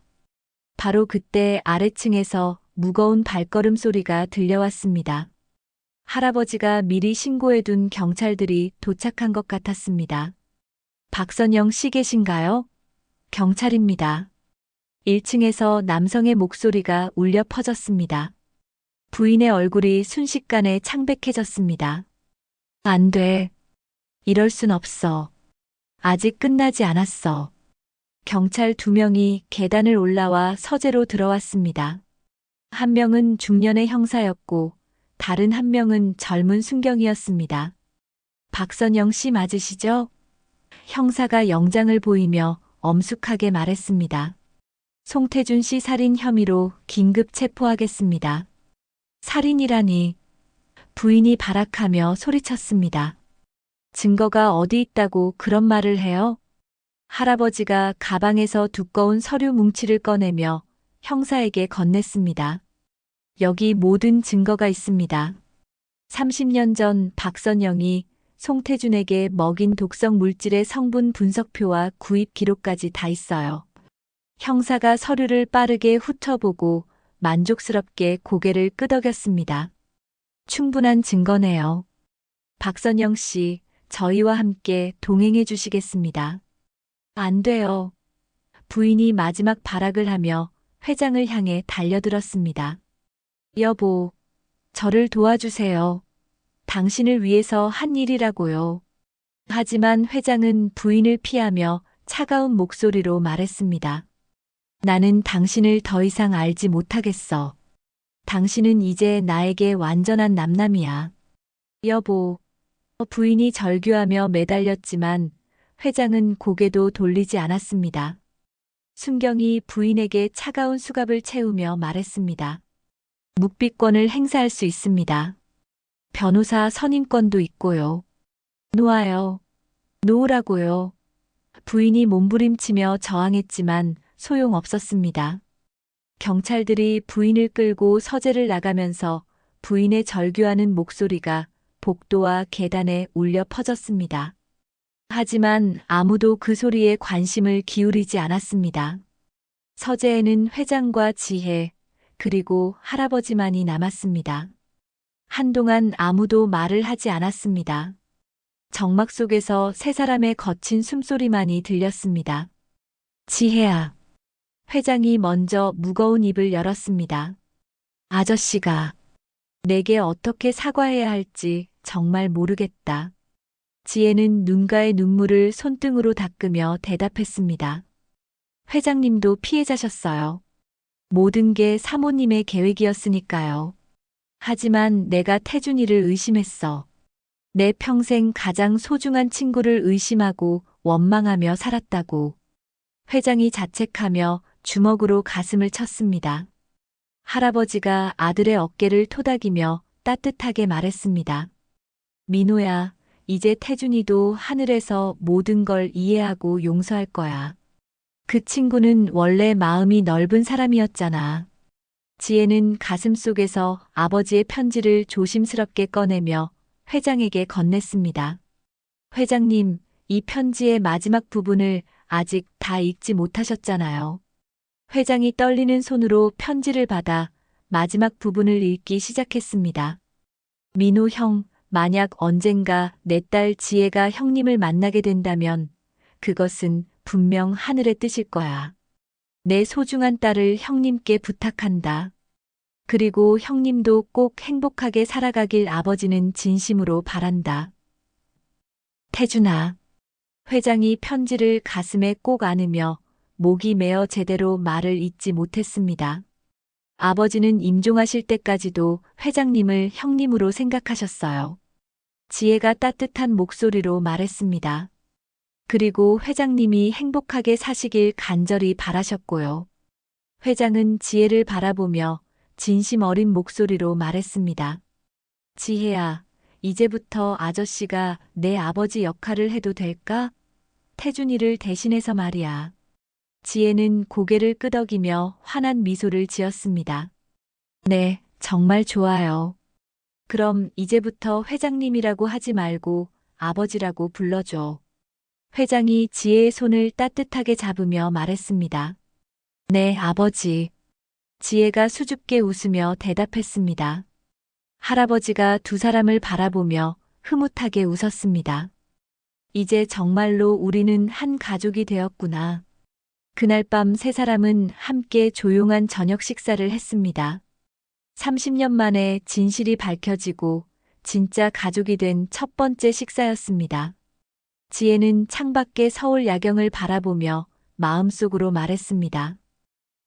바로 그때 아래층에서 무거운 발걸음 소리가 들려왔습니다. 할아버지가 미리 신고해둔 경찰들이 도착한 것 같았습니다. 박선영 씨 계신가요? 경찰입니다. 1층에서 남성의 목소리가 울려 퍼졌습니다. 부인의 얼굴이 순식간에 창백해졌습니다. 안 돼. 이럴 순 없어. 아직 끝나지 않았어. 경찰 2명이 계단을 올라와 서재로 들어왔습니다. 한 명은 중년의 형사였고 다른 한 명은 젊은 순경이었습니다. 박선영 씨 맞으시죠? 형사가 영장을 보이며 엄숙하게 말했습니다. 송태준 씨 살인 혐의로 긴급 체포하겠습니다. 살인이라니. 부인이 발악하며 소리쳤습니다. 증거가 어디 있다고 그런 말을 해요? 할아버지가 가방에서 두꺼운 서류 뭉치를 꺼내며 형사에게 건넸습니다. 여기 모든 증거가 있습니다. 30년 전 박선영이 송태준에게 먹인 독성 물질의 성분 분석표와 구입 기록까지 다 있어요. 형사가 서류를 빠르게 훑어보고 만족스럽게 고개를 끄덕였습니다. 충분한 증거네요. 박선영 씨, 저희와 함께 동행해 주시겠습니다. 안 돼요. 부인이 마지막 발악을 하며 회장을 향해 달려들었습니다. 여보, 저를 도와주세요. 당신을 위해서 한 일이라고요. 하지만 회장은 부인을 피하며 차가운 목소리로 말했습니다. 나는 당신을 더 이상 알지 못하겠어. 당신은 이제 나에게 완전한 남남이야. 여보, 부인이 절규하며 매달렸지만 회장은 고개도 돌리지 않았습니다. 순경이 부인에게 차가운 수갑을 채우며 말했습니다. 묵비권을 행사할 수 있습니다. 변호사 선임권도 있고요. 놓아요. 놓으라고요. 부인이 몸부림치며 저항했지만 소용없었습니다. 경찰들이 부인을 끌고 서재를 나가면서 부인의 절규하는 목소리가 복도와 계단에 울려 퍼졌습니다. 하지만 아무도 그 소리에 관심을 기울이지 않았습니다. 서재에는 회장과 지혜, 그리고 할아버지만이 남았습니다. 한동안 아무도 말을 하지 않았습니다. 정막 속에서 세 사람의 거친 숨소리만이 들렸습니다. 지혜야. 회장이 먼저 무거운 입을 열었습니다. 아저씨가 내게 어떻게 사과해야 할지 정말 모르겠다. 지혜는 눈가의 눈물을 손등으로 닦으며 대답했습니다. 회장님도 피해자셨어요. 모든 게 사모님의 계획이었으니까요. 하지만 내가 태준이를 의심했어. 내 평생 가장 소중한 친구를 의심하고 원망하며 살았다고. 회장이 자책하며 주먹으로 가슴을 쳤습니다. 할아버지가 아들의 어깨를 토닥이며 따뜻하게 말했습니다. 민호야, 이제 태준이도 하늘에서 모든 걸 이해하고 용서할 거야. 그 친구는 원래 마음이 넓은 사람이었잖아. 지혜는 가슴속에서 아버지의 편지를 조심스럽게 꺼내며 회장에게 건넸습니다. 회장님, 이 편지의 마지막 부분을 아직 다 읽지 못하셨잖아요. 회장이 떨리는 손으로 편지를 받아 마지막 부분을 읽기 시작했습니다. 민호 형, 만약 언젠가 내 딸 지혜가 형님을 만나게 된다면 그것은 분명 하늘의 뜻일 거야. 내 소중한 딸을 형님께 부탁한다. 그리고 형님도 꼭 행복하게 살아가길 아버지는 진심으로 바란다. 태준아. 회장이 편지를 가슴에 꼭 안으며 목이 메어 제대로 말을 잇지 못했습니다. 아버지는 임종하실 때까지도 회장님을 형님으로 생각하셨어요. 지혜가 따뜻한 목소리로 말했습니다. 그리고 회장님이 행복하게 사시길 간절히 바라셨고요. 회장은 지혜를 바라보며 진심 어린 목소리로 말했습니다. 지혜야, 이제부터 아저씨가 내 아버지 역할을 해도 될까? 태준이를 대신해서 말이야. 지혜는 고개를 끄덕이며 환한 미소를 지었습니다. 네, 정말 좋아요. 그럼 이제부터 회장님이라고 하지 말고 아버지라고 불러줘. 회장이 지혜의 손을 따뜻하게 잡으며 말했습니다. 네, 아버지. 지혜가 수줍게 웃으며 대답했습니다. 할아버지가 두 사람을 바라보며 흐뭇하게 웃었습니다. 이제 정말로 우리는 한 가족이 되었구나. 그날 밤 세 사람은 함께 조용한 저녁 식사를 했습니다. 30년 만에 진실이 밝혀지고 진짜 가족이 된 첫 번째 식사였습니다. 지혜는 창밖의 서울 야경을 바라보며 마음속으로 말했습니다.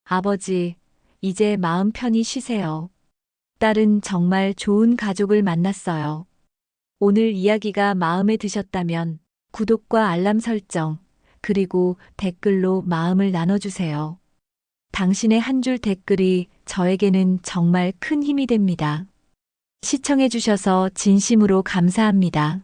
아버지, 이제 마음 편히 쉬세요. 딸은 정말 좋은 가족을 만났어요. 오늘 이야기가 마음에 드셨다면 구독과 알람 설정, 그리고 댓글로 마음을 나눠주세요. 당신의 한 줄 댓글이 저에게는 정말 큰 힘이 됩니다. 시청해주셔서 진심으로 감사합니다.